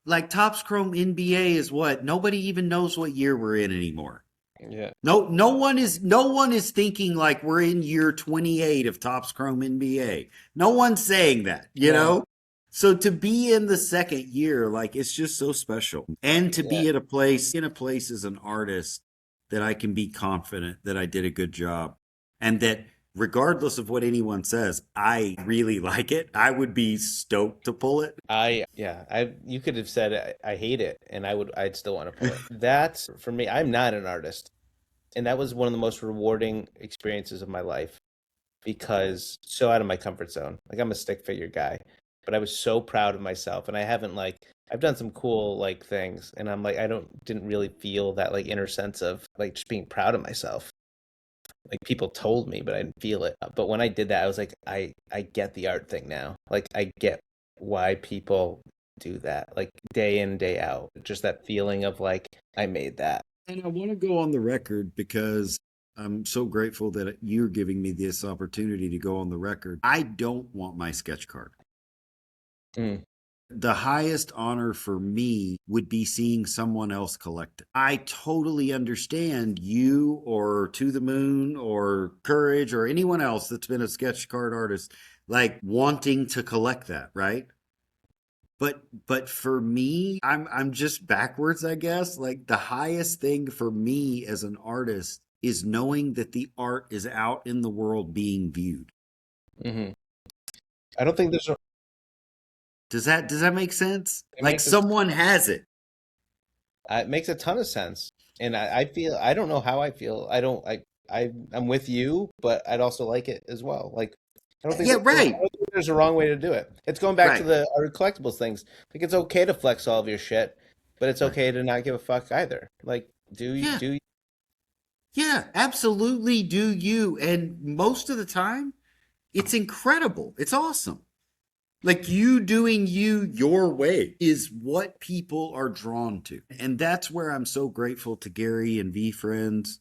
Like Topps Chrome NBA is what? Nobody even knows what year we're in anymore. Yeah. No one is thinking like we're in year 28 of Topps Chrome NBA. No one's saying that, you No. know? So to be in the second year, like it's just so special. And to Yeah. be at a place in a place as an artist that I can be confident that I did a good job and that regardless of what anyone says, I really like it. I would be stoked to pull it. I you could have said I hate it and I'd still want to pull it. That's for me. I'm not an artist. And that was one of the most rewarding experiences of my life because so out of my comfort zone. Like I'm a stick figure guy, but I was so proud of myself and I haven't like I've done some cool like things and I'm like I don't didn't really feel that like inner sense of like just being proud of myself. Like people told me, but I didn't feel it. But when I did that, I was like I get the art thing now. Like I get why people do that. Like day in, day out. Just that feeling of like I made that. And I want to go on the record because I'm so grateful that you're giving me this opportunity to go on the record. I don't want my sketch card. Mm, The highest honor for me would be seeing someone else collect it. I totally understand you or To the Moon or Courage or anyone else that's been a sketch card artist like wanting to collect that, right? But for me, I'm just backwards, I guess. Like the highest thing for me as an artist is knowing that the art is out in the world being viewed. hmm I don't think there's a, Does that make sense? it Like makes a someone has it. it makes a ton of sense. And I feel I don't know how I feel. I don't I'm with you, but I'd also like it as well. Like Yeah, I right. don't think there's a wrong way to do it. It's going back to Right. the art collectibles things. Like it's okay to flex all of your shit, but it's Right. okay to not give a fuck either. Like Yeah. do Yeah, absolutely do you. And most of the time, it's incredible. It's awesome. Like you doing you your way is what people are drawn to. And that's where I'm so grateful to Gary and VeeFriends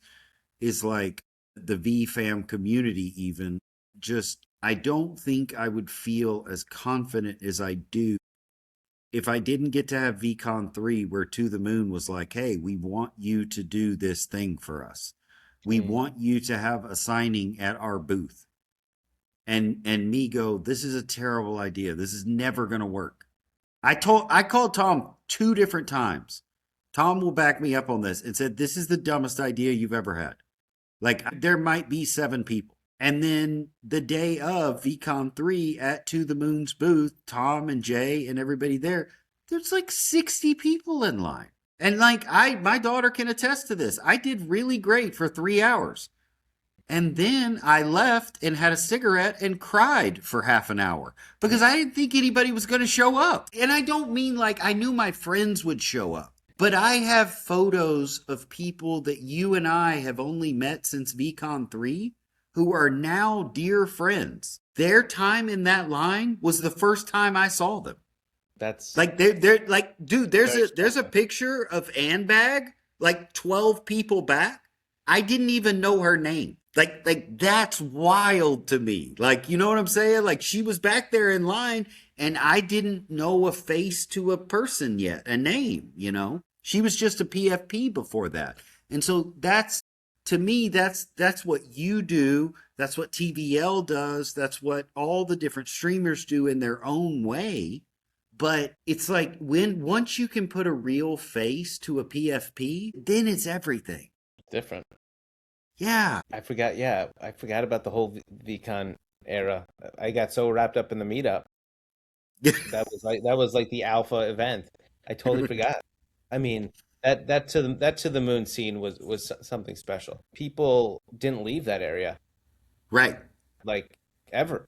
is like the VFam community even just I don't think I would feel as confident as I do if I didn't get to have VCon 3 where To the Moon was like, "Hey, we want you to do this thing for us. We mm, want you to have a signing at our booth." And me go, "This is a terrible idea. This is never going to work." I called Tom two different times. Tom will back me up on this and said, "This is the dumbest idea you've ever had." Like there might be seven people. And then the day of VCon 3 at To the Moon's booth, Tom and Jay and everybody there's like 60 people in line. And like my daughter can attest to this. I did really great for 3 hours. And then I left and had a cigarette and cried for half an hour because I didn't think anybody was going to show up. And I don't mean like I knew my friends would show up, but I have photos of people that you and I have only met since VCon 3 who are now dear friends. Their time in that line was the first time I saw them. that's Like they're like, dude, very there's a special. picture of Ann Bag, like 12 people back. I didn't even know her name. Like that's wild to me. Like, you know what I'm saying? Like she was back there in line and I didn't know a face to a person yet, a name, you know? She was just a PFP before that. And so that's to me that's what you do, that's what TVL does, that's what all the different streamers do in their own way. But it's like when once you can put a real face to a PFP, then it's everything. Different. Yeah. I forgot, yeah, I forgot about the whole VCon era. I got so wrapped up in the meetup. That was like the alpha event. I totally forgot. I mean, that to the moon scene was something special. People didn't leave that area Right. like ever.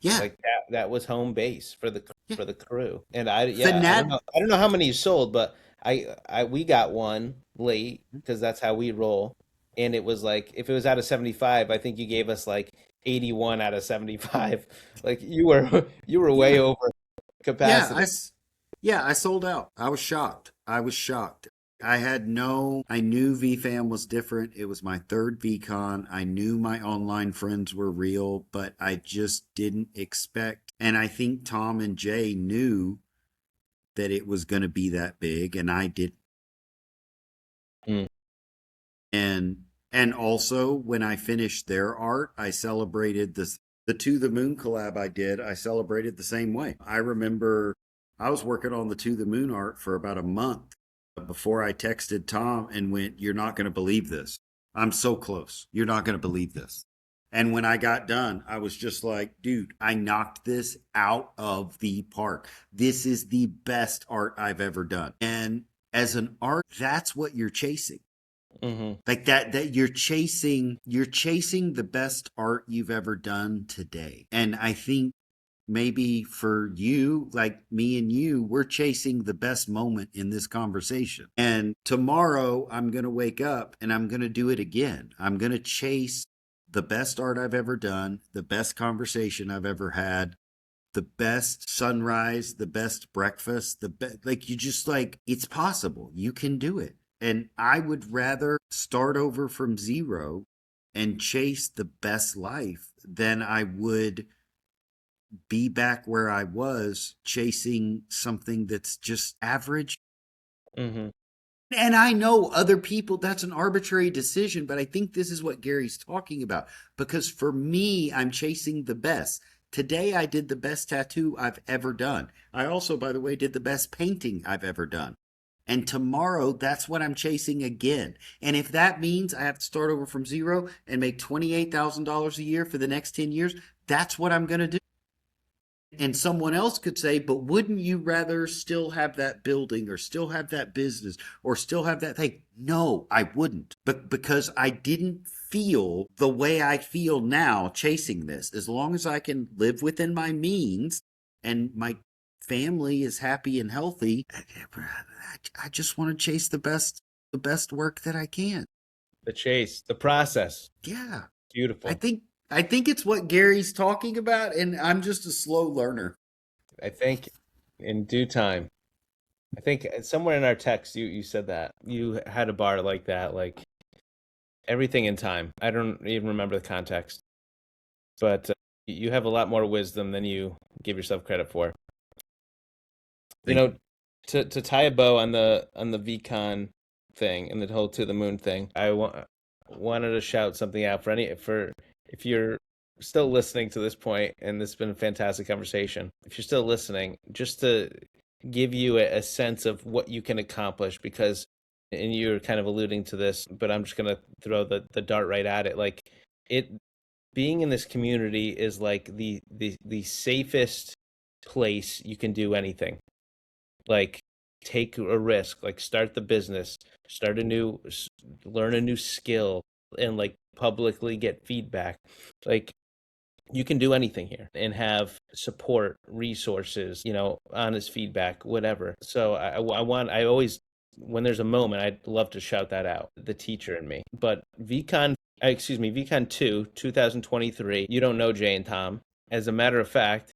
Yeah. Like that was home base Yeah. for the crew. And Fanat. I don't know how many you sold, but I we got one late because that's how we roll. And it was like if it was out of 75, I think you gave us like 81 out of 75. Like you were way Yeah. over Yeah, capacity. yeah, I sold out. I was shocked. I was shocked. I knew VFam was different. It was my third VCon. I knew my online friends were real, but I just didn't expect. And I think Tom and Jay knew that it was going to be that big, and I did. Mm, And also when I finished their art, I celebrated the To the Moon collab I did. I celebrated the same way. I remember I was working on the To the Moon art for about a month before I texted Tom and went, "You're not going to believe this. I'm so close. You're not going to believe this." And when I got done, I was just like, "Dude, I knocked this out of the park. This is the best art I've ever done." And as an art, that's what you're chasing. hmm Like that you're chasing the best art you've ever done today. And I think maybe for you, like me and you, we're chasing the best moment in this conversation. And tomorrow I'm going to wake up and I'm going to do it again. I'm going to chase the best art I've ever done, the best conversation I've ever had, the best sunrise, the best breakfast, the best, like, you just, like, it's possible. You can do it. And I would rather start over from zero and chase the best life than I would be back where I was chasing something that's just average. hmm And I know other people, that's an arbitrary decision, but I think this is what Gary's talking about. Because for me, I'm chasing the best. Today, I did the best tattoo I've ever done. I also, by the way, did the best painting I've ever done. And tomorrow, that's what I'm chasing again. And if that means I have to start over from zero and make $28,000 a year for the next 10 years, that's what I'm going to do. And someone else could say, but wouldn't you rather still have that building or still have that business or still have that thing? No, I wouldn't. But because I didn't feel the way I feel now chasing this, as long as I can live within my means and my family is happy and healthy, I just want to chase the best work that I can. The chase, the process. Yeah. I Beautiful. think I think it's what Gary's talking about, and I'm just a slow learner. I think in due time. I think somewhere in our text you said that you had a bar like that, like everything in time. I don't even remember the context, but you have a lot more wisdom than you give yourself credit for. You Thank know, to tie a bow on the VCon thing and the whole to the moon thing, wanted to shout something out for any for if you're still listening to this point, and this has been a fantastic conversation. If you're still listening, just to give you a sense of what you can accomplish, because and you're kind of alluding to this, but I'm just gonna throw the dart right at it. Like it being in this community is like the safest place you can do anything. Like take a risk, like start the business, start a new learn a new skill, and like publicly get feedback. Like you can do anything here and have support, resources, honest feedback, whatever. So I always, when there's a moment, I'd love to shout that out, the teacher in me. But VCon 2, 2023, you don't know Jay and Tom. As a matter of fact,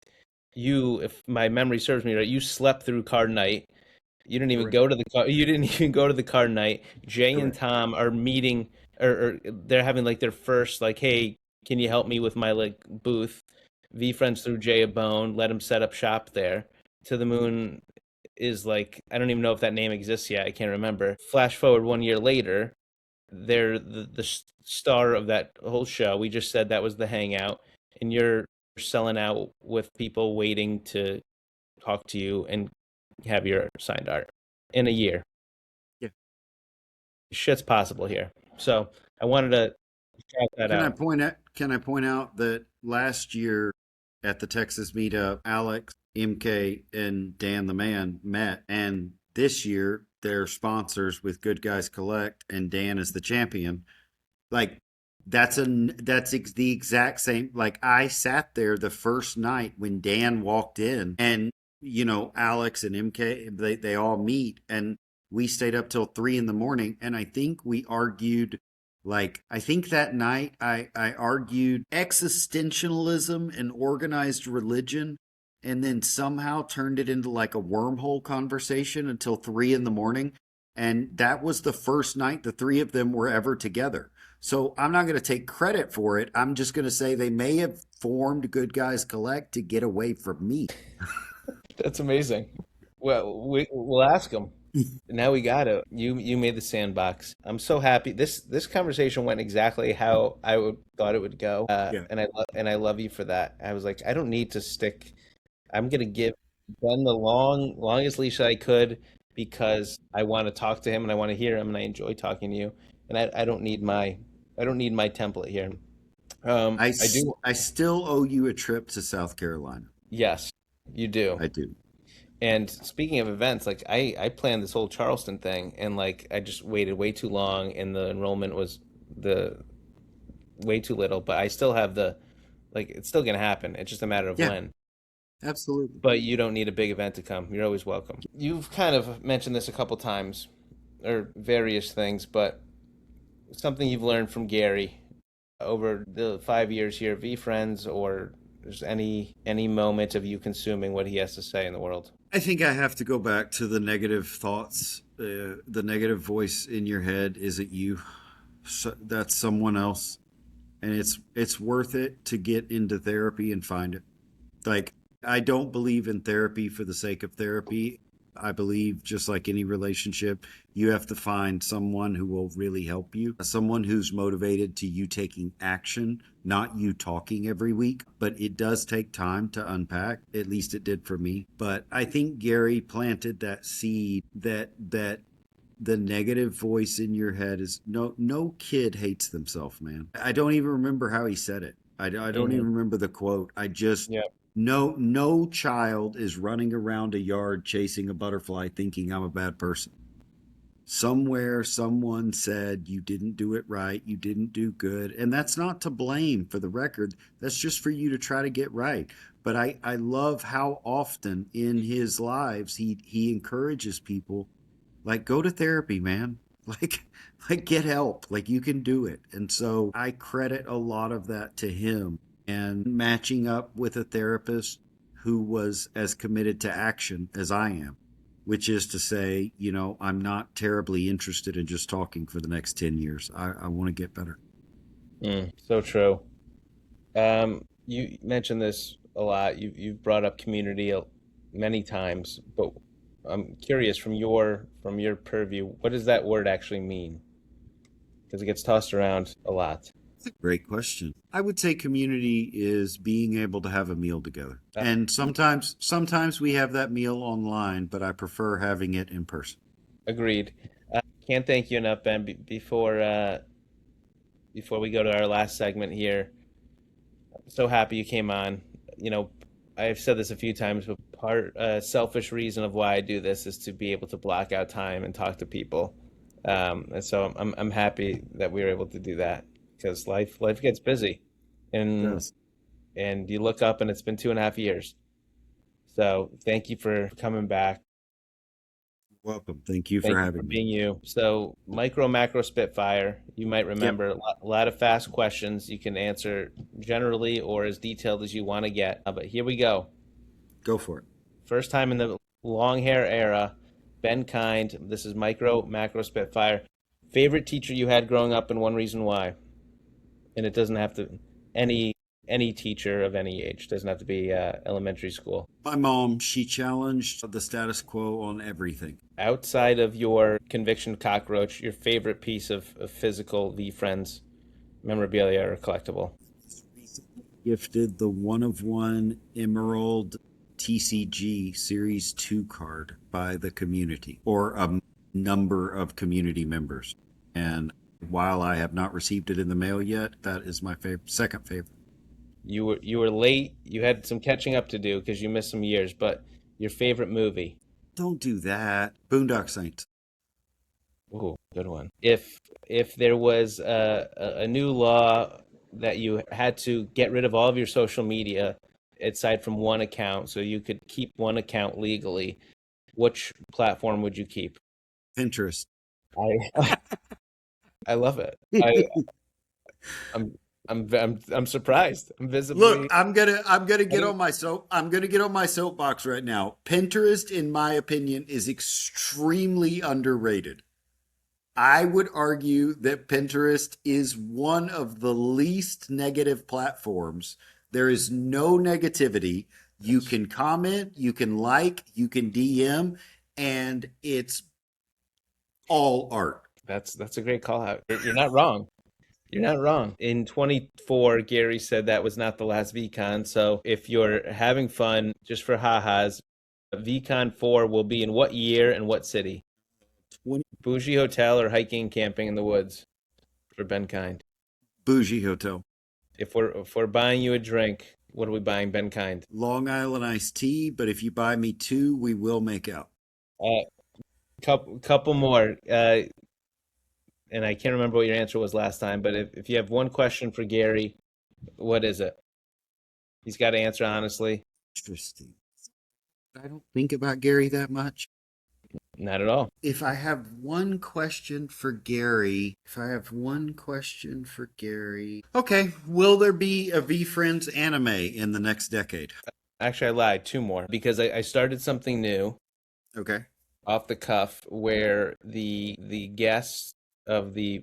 if my memory serves me right, you slept through card night. You didn't even correct. go to the car. You didn't even go to the card night. Jay and Correct. Tom are meeting, or they're having like their first like, hey, can you help me with my like booth? VeeFriends threw Jay a bone, let him set up shop there. To the Moon is like, I don't even know if that name exists yet. I can't remember. Flash forward 1 year later, they're the star of that whole show. We just said that was the hangout, and you're selling out with people waiting to talk to you and have your signed art in a year. Yeah. Shit's possible here. So I wanted to shout that out. Can I point out that last year at the Texas meetup, Alex, MK, and Dan the Man met, and this year they're sponsors with Good Guys Collect, and Dan is the champion. Like the exact same. Like, I sat there the first night when Dan walked in, and Alex and MK, they all meet, and we stayed up till 3 in the morning, and I think we argued Like, I think that night I argued existentialism and organized religion, and then somehow turned it into like a wormhole conversation until 3 in the morning. And that was the first night the three of them were ever together. So I'm not going to take credit for it. I'm just going to say they may have formed Good Guys Collect to get away from me. That's amazing. Well, we'll ask him. Now we got it. You made the sandbox. I'm so happy. This conversation went exactly how I would thought it would go. Yeah. And I love you for that. I was like, I don't need to stick. I'm gonna give Ben the longest leash that I could because I want to talk to him and I want to hear him and I enjoy talking to you. And I don't need my template here. I do. I still owe you a trip to South Carolina. Yes, you do. I do. And speaking of events, like I planned this whole Charleston thing and like I just waited way too long and the enrollment was the way too little, but I still have the like it's still gonna happen. It's just a matter of Yeah, when. absolutely. But you don't need a big event to come. You're always welcome. You've kind of mentioned this a couple times or various things, but something you've learned from Gary over the 5 years here, VeeFriends, or just any moment of you consuming what he has to say in the world. I think I have to go back to the negative thoughts. The negative voice in your head isn't you. So that's someone else, and it's worth it to get into therapy and find it. Like, I don't believe in therapy for the sake of therapy. I believe, just like any relationship, you have to find someone who will really help you, someone who's motivated to you taking action, not you talking every week. But it does take time to unpack. At least it did for me. But I think Gary planted that seed that the negative voice in your head is no kid hates themselves, man. I don't even remember how he said it. I don't Hmm. even remember the quote. I just Yeah. no child is running around a yard chasing a butterfly thinking I'm a bad person. Somewhere someone said you didn't do it right, you didn't do good, and that's not to blame, for the record. That's just for you to try to get right. But I love how often in his lives he encourages people, like, go to therapy, man. Like like get help. Like, you can do it. And so I credit a lot of that to him, and matching up with a therapist who was as committed to action as I am, which is to say, I'm not terribly interested in just talking for the next 10 years. I want to get better. So true. You mentioned this a lot. You've brought up community many times, but I'm curious from your purview, what does that word actually mean? Because it gets tossed around a lot. That's a great question. I would say community is being able to have a meal together. Uh, And sometimes we have that meal online, but I prefer having it in person. Agreed. Can't thank you enough, Ben. Before we go to our last segment here, I'm so happy you came on. You know, I've said this a few times, but part selfish reason of why I do this is to be able to block out time and talk to people. And so I'm happy that we were able to do that because life gets busy, and Yes. and you look up and it's been 2.5 years. So thank you for coming back. Welcome. Thank you for Thank you for having me. being you. So, micro, macro, spitfire, you might Yep. remember a lot of fast questions you can answer generally or as detailed as you want to get. But here we go. Go for it. First time in the long hair era, Ben Kind. This is micro, macro, spitfire. Favorite teacher you had growing up and one reason why? And it doesn't have to any any teacher of any age. Doesn't have to be elementary school. My mom, she challenged the status quo on everything. Outside of your conviction cockroach, your favorite piece of physical VeeFriends memorabilia or collectible. Gifted the one of one Emerald TCG Series 2 card by the community, or a number of community members. And while I have not received it in the mail yet, that is my second favorite. You were late. You had some catching up to do because you missed some years. But your favorite movie? Don't do that. Boondock Saints. Ooh, good one. If there was a new law that you had to get rid of all of your social media aside from one account, so you could keep one account legally, which platform would you keep? Pinterest. I I love it. I'm I'm surprised. I'm Look, visibly. I'm gonna I get didn't- on my soapbox right now. Pinterest, in my opinion, is extremely underrated. I would argue that Pinterest is one of the least negative platforms. There is no negativity. You That's can comment, you can like, you can DM, and it's all art. that's a great call out. You're not wrong. You're not wrong. In 24, Gary said that was not the last VCon. So if you're having fun, just for ha-has, VCon 4 will be in what year and what city? 20 Bougie hotel or hiking, camping in the woods for Ben Kind. Bougie Hotel. If we're buying you a drink, what are we buying, Ben Kind? Long Island iced tea, but if you buy me two, we will make out. Uh, couple more. And I can't remember what your answer was last time, but if you have one question for Gary, what is it? He's got to answer honestly. Interesting. I don't think about Gary that much. Not at all. If I have one question for Gary, okay, will there be a VeeFriends anime in the next decade? Actually, I lied. Two more because I started something new Okay. off the cuff where the guest of the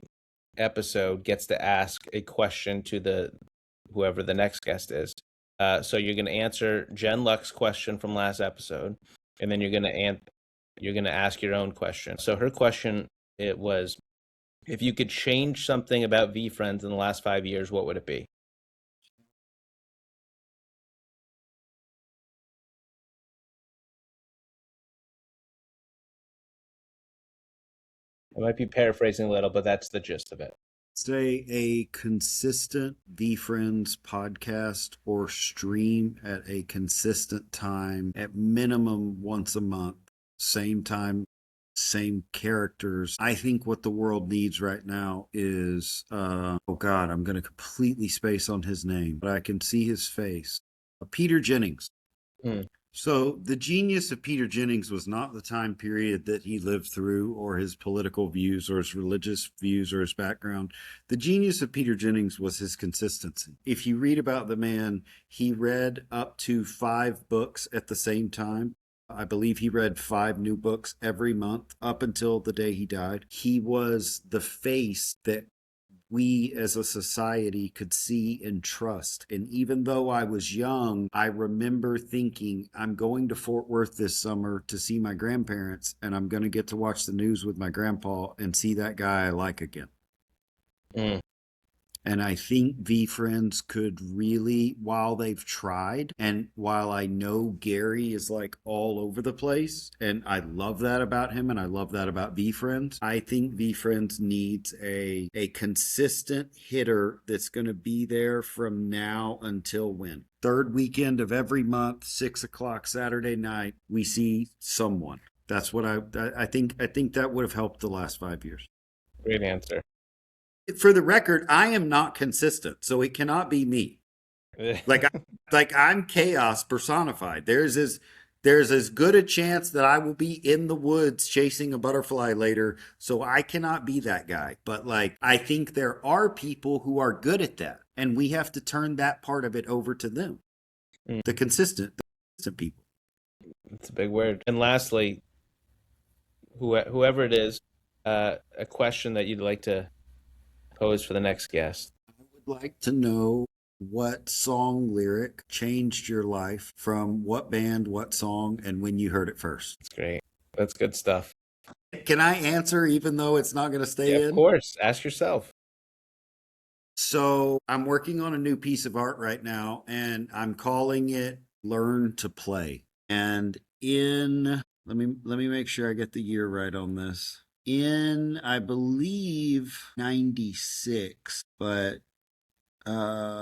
episode gets to ask a question to the whoever the next guest is. So you're going to answer Jen Luck's question from last episode, and then you're going to ask your own question. So her question it was, if you could change something about VeeFriends in the last 5 years, what would it be? I might be paraphrasing a little, but that's the gist of it. Say a consistent VeeFriends podcast or stream at a consistent time, at minimum once a month, same time, same characters. I think what the world needs right now is oh god, I'm going to completely space on his name, but I can see his face. Peter Jennings. Hmm. So the genius of Peter Jennings was not the time period that he lived through or his political views or his religious views or his background. The genius of Peter Jennings was his consistency. If you read about the man, he read up to 5 books at the same time. I believe he read 5 new books every month up until the day he died. He was the face that we as a society could see and trust. And even though I was young, I remember thinking, I'm going to Fort Worth this summer to see my grandparents, and I'm going to get to watch the news with my grandpa and see that guy I like again. Mm. And I think VeeFriends could really, while they've tried, and while I know Gary is like all over the place, and I love that about him, and I love that about VeeFriends, I think VeeFriends needs a consistent hitter that's going to be there from now until when? Third weekend of every month, 6 o'clock Saturday night, we see someone. That's what I think. I think that would have helped the last 5 years. Great answer. For the record, I am not consistent, so it cannot be me. Like, I'm chaos personified. There's as good a chance that I will be in the woods chasing a butterfly later, so I cannot be that guy. But like, I think there are people who are good at that, and we have to turn that part of it over to them. Mm. The consistent people. It's a big word. And lastly, whoever it is, a question that you'd like to pose for the next guest. I would like to know what song lyric changed your life, from what band, what song, and when you heard it first. It's great. That's good stuff. Can I answer even though it's not going to Yeah, stay of in? course. Ask yourself. So I'm working on a new piece of art right now, and I'm calling it Learn to Play. And in let me make sure I get the year right on this. In, I believe, 96, but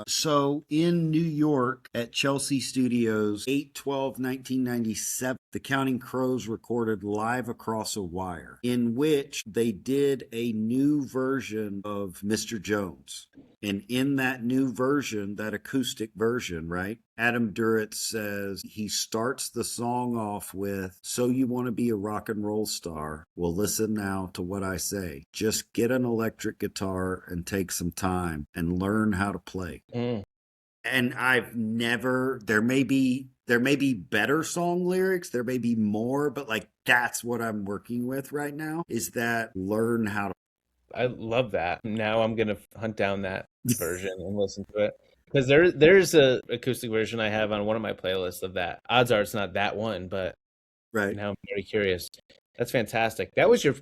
so in New York at Chelsea Studios, 8/12/1997, the Counting Crows recorded Live Across a Wire, in which they did a new version of Mr. Jones. And in that new version, that acoustic version, right? Adam Duritz says he starts the song off with, "So you want to be a rock and roll star? Well, listen now to what I say. Just get an electric guitar and take some time and learn how to play." Mm. And I've never, there may be better song lyrics, there may be more, but like that's what I'm working with right now, is that learn how to. I love that. Now I'm gonna hunt down that version and listen to it because there's a acoustic version I have on one of my playlists of that. Odds are it's not that one, but Right. now I'm very curious. That's fantastic. That was your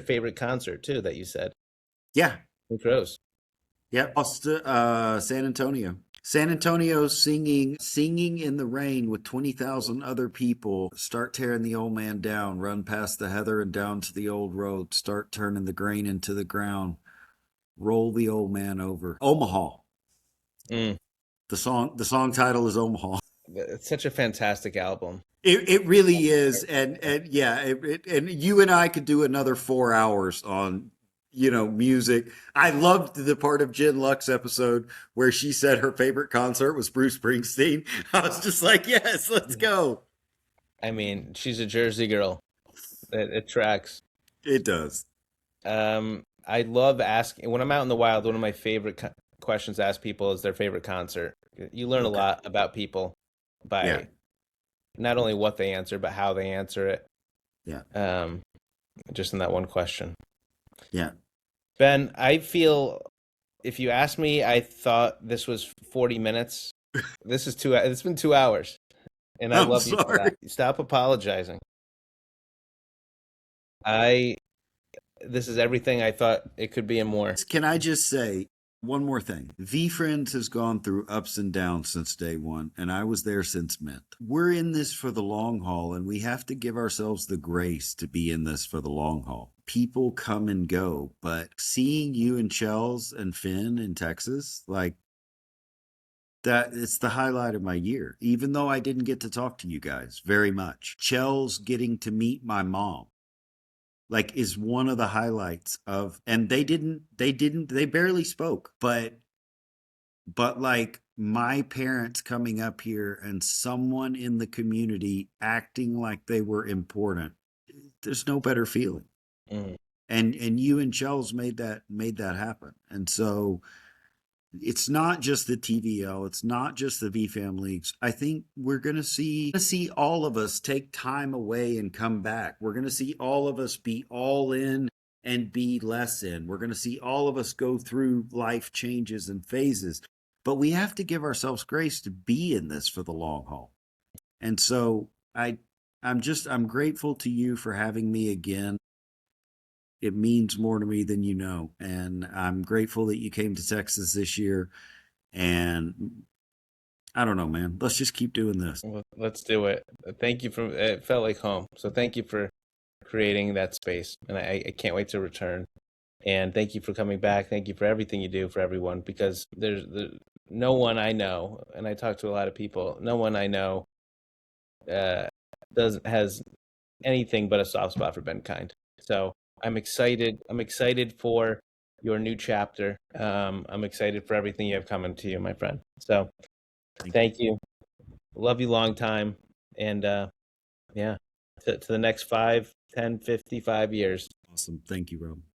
favorite concert too that you said. Yeah. In Crows. Yeah. Austin, San Antonio. San Antonio singing in the rain with 20,000 other people. Start tearing the old man down, run past the heather and down to the old road, start turning the grain into the ground, roll the old man over. Omaha. Mm. The song title is Omaha. It's such a fantastic album. It really is, and yeah, and you and I could do another 4 hours on music. I loved the part of Jen Luck's episode where she said her favorite concert was Bruce Springsteen. I was just like, yes, let's go. I mean, she's a Jersey girl. It tracks. It does. I love asking when I'm out in the wild. One of my favorite questions to ask people is their favorite concert. You learn a Okay. lot about people Yeah. by not only what they answer, but how they answer it. Yeah. Just in that one question. Yeah. Ben, I feel if you asked me, I thought this was 40 minutes. This is it's been 2 hours. And I I'm love you for sorry. that. Stop apologizing. This is everything I thought it could be and more. Can I just say one more thing? VeeFriends has gone through ups and downs since day one, and I was there since Mint. We're in this for the long haul, and we have to give ourselves the grace to be in this for the long haul. People come and go, but seeing you and Chels and Finn in Texas, like that, it's the highlight of my year. Even though I didn't get to talk to you guys very much, Chels getting to meet my mom like is one of the highlights of, and they barely spoke, but like my parents coming up here and someone in the community acting like they were important, there's no better feeling. Mm. And you and Chels made that happen. And so it's not just the TVL, it's not just the VFam leagues. I think we're going to see all of us take time away and come back. We're going to see all of us be all in and be less in. We're going to see all of us go through life changes and phases. But we have to give ourselves grace to be in this for the long haul. And so I'm grateful to you for having me again. It means more to me than you know. And I'm grateful that you came to Texas this year. And I don't know, man. Let's just keep doing this. Well, let's do it. Thank you for it. Felt like home. So thank you for creating that space. And I can't wait to return. And thank you for coming back. Thank you for everything you do for everyone because there's no one I know, and I talk to a lot of people, no one I know has anything but a soft spot for BenKind. So I'm excited. I'm excited for your new chapter. I'm excited for everything you have coming to you, my friend. So thank you. Love you long time. And yeah, to the next 5, 10, 55 years. Awesome. Thank you, Rob.